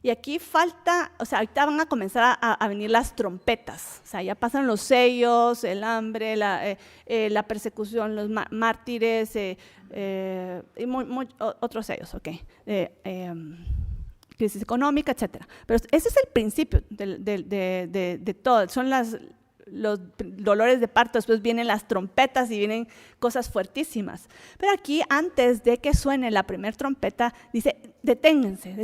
y aquí falta, o sea, ahorita van a comenzar a venir las trompetas, o sea, ya pasaron los sellos, el hambre, la persecución, los mártires, y otros sellos, ok, crisis económica, etcétera. Pero ese es el principio de todo, son los dolores de parto, después vienen las trompetas y vienen cosas fuertísimas. Pero aquí, antes de que suene la primera trompeta, dice, deténganse,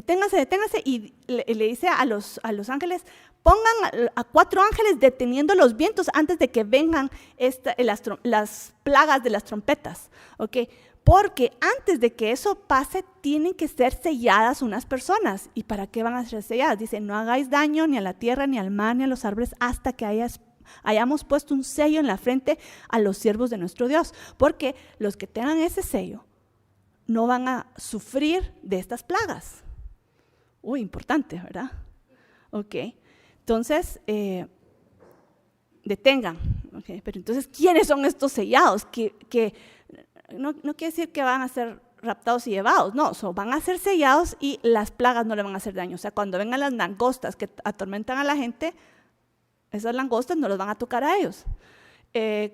y le dice a los ángeles, pongan a 4 ángeles deteniendo los vientos antes de que vengan las plagas de las trompetas, ¿ok? Porque antes de que eso pase, tienen que ser selladas unas personas. ¿Y para qué van a ser selladas? Dice, no hagáis daño ni a la tierra, ni al mar, ni a los árboles, hasta que hayamos puesto un sello en la frente a los siervos de nuestro Dios. Porque los que tengan ese sello no van a sufrir de estas plagas. Uy, importante, ¿verdad? Ok, entonces, detengan. Okay. Pero entonces, ¿quiénes son estos sellados? Que no quiere decir que van a ser raptados y llevados. No, van a ser sellados y las plagas no le van a hacer daño. O sea, cuando vengan las langostas que atormentan a la gente, esas langostas no los van a tocar a ellos.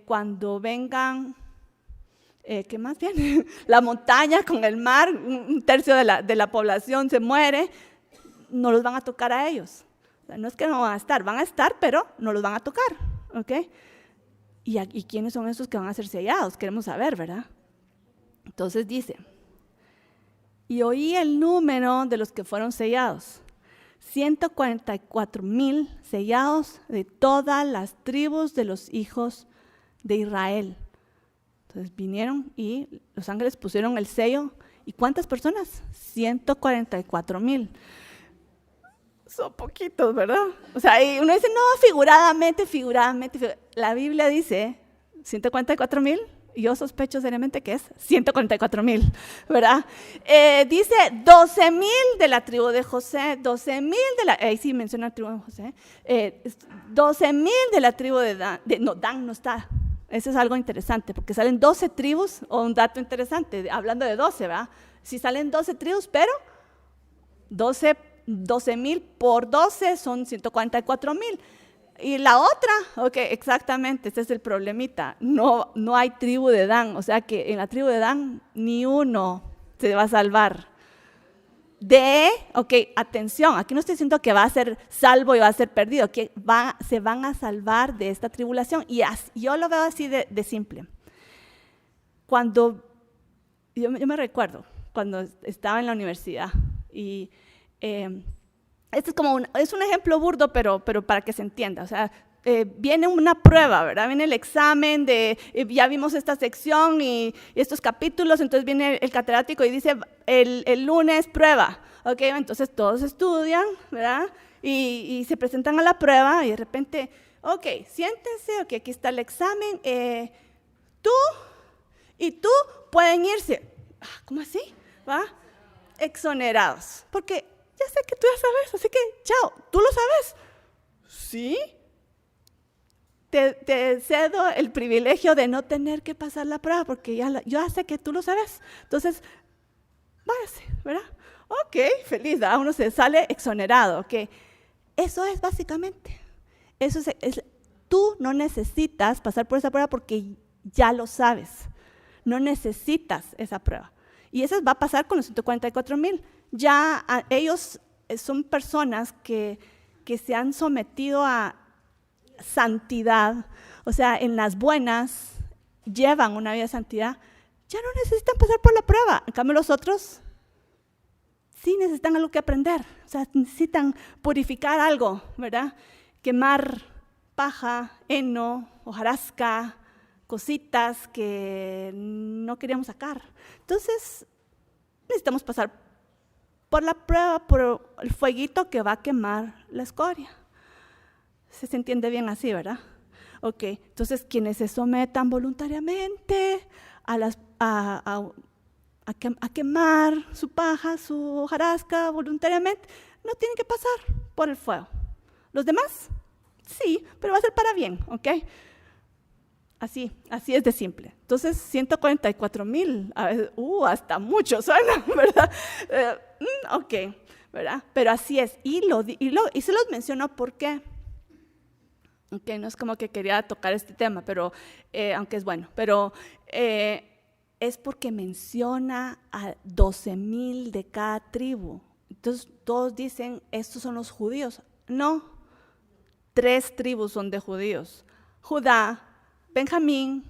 Cuando vengan, ¿qué más viene? La montaña con el mar, un tercio de la población se muere, no los van a tocar a ellos. O sea, no es que no van a estar, pero no los van a tocar. ¿Ok? ¿Y quiénes son esos que van a ser sellados? Queremos saber, ¿verdad? Entonces dice, y oí el número de los que fueron sellados, 144,000 sellados de todas las tribus de los hijos de Israel. Entonces vinieron y los ángeles pusieron el sello. ¿Y cuántas personas? 144,000. Son poquitos, ¿verdad? O sea, y uno dice, no, figuradamente. La Biblia dice 144,000. Y yo sospecho seriamente que es 144,000, ¿verdad? Dice 12,000 de la tribu de José, 12,000 de la, ahí sí menciona la tribu de José, 12,000 de la tribu de Dan, Dan no está. Eso es algo interesante, porque salen 12 tribus, o un dato interesante, hablando de 12, ¿verdad? Si salen 12 tribus, pero 12,000 por 12 son 144,000. Y la otra, ok, exactamente, este es el problemita, no hay tribu de Dan, o sea que en la tribu de Dan ni uno se va a salvar. Ok, atención, aquí no estoy diciendo que va a ser salvo y va a ser perdido, que se van a salvar de esta tribulación. Y yo lo veo así de simple. Cuando, yo me recuerdo, cuando estaba en la universidad y este es un ejemplo burdo, pero para que se entienda. O sea, viene una prueba, ¿verdad? Viene el examen ya vimos esta sección y estos capítulos, entonces viene el catedrático y dice, el lunes prueba. Ok, entonces todos estudian, ¿verdad? Y se presentan a la prueba y de repente, ok, siéntense, ok, aquí está el examen, tú y tú pueden irse. ¿Cómo así? ¿Va? Exonerados, porque ya sé que tú ya sabes, así que chao, ¿tú lo sabes? Sí. Te cedo el privilegio de no tener que pasar la prueba, porque yo ya sé que tú lo sabes. Entonces, váyase, ¿verdad? Ok, feliz, ¿verdad? Uno se sale exonerado, ok. Eso es básicamente. Tú no necesitas pasar por esa prueba porque ya lo sabes. No necesitas esa prueba. Y eso va a pasar con los 144,000. Ya ellos son personas que se han sometido a santidad, o sea, en las buenas llevan una vida de santidad, ya no necesitan pasar por la prueba. En cambio los otros sí necesitan algo que aprender, o sea, necesitan purificar algo, ¿verdad? Quemar paja, heno, hojarasca, cositas que no queríamos sacar. Entonces necesitamos pasar por la prueba, por el fueguito que va a quemar la escoria. Se entiende bien así, ¿verdad? Ok, entonces quienes se sometan voluntariamente a quemar su paja, su hojarasca voluntariamente, no tienen que pasar por el fuego. Los demás, sí, pero va a ser para bien, ¿ok? Así es de simple. Entonces, 144,000, hasta mucho suena, ¿verdad? Ok, ¿verdad? Pero así es. Y se los menciono porque, okay, no es como que quería tocar este tema, pero aunque es bueno, pero es porque menciona a 12,000 de cada tribu. Entonces, todos dicen, estos son los judíos. No, 3 tribus son de judíos. Judá, Benjamín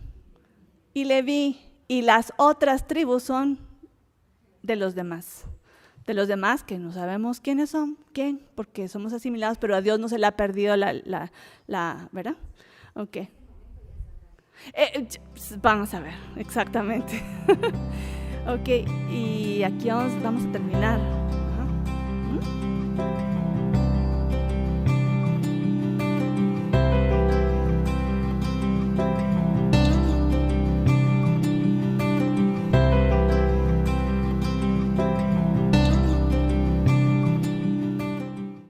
y Leví, y las otras tribus son de los demás que no sabemos quiénes son, porque somos asimilados, pero a Dios no se le ha perdido la ¿verdad? Ok. Vamos a ver, exactamente. Ok, y aquí vamos a terminar.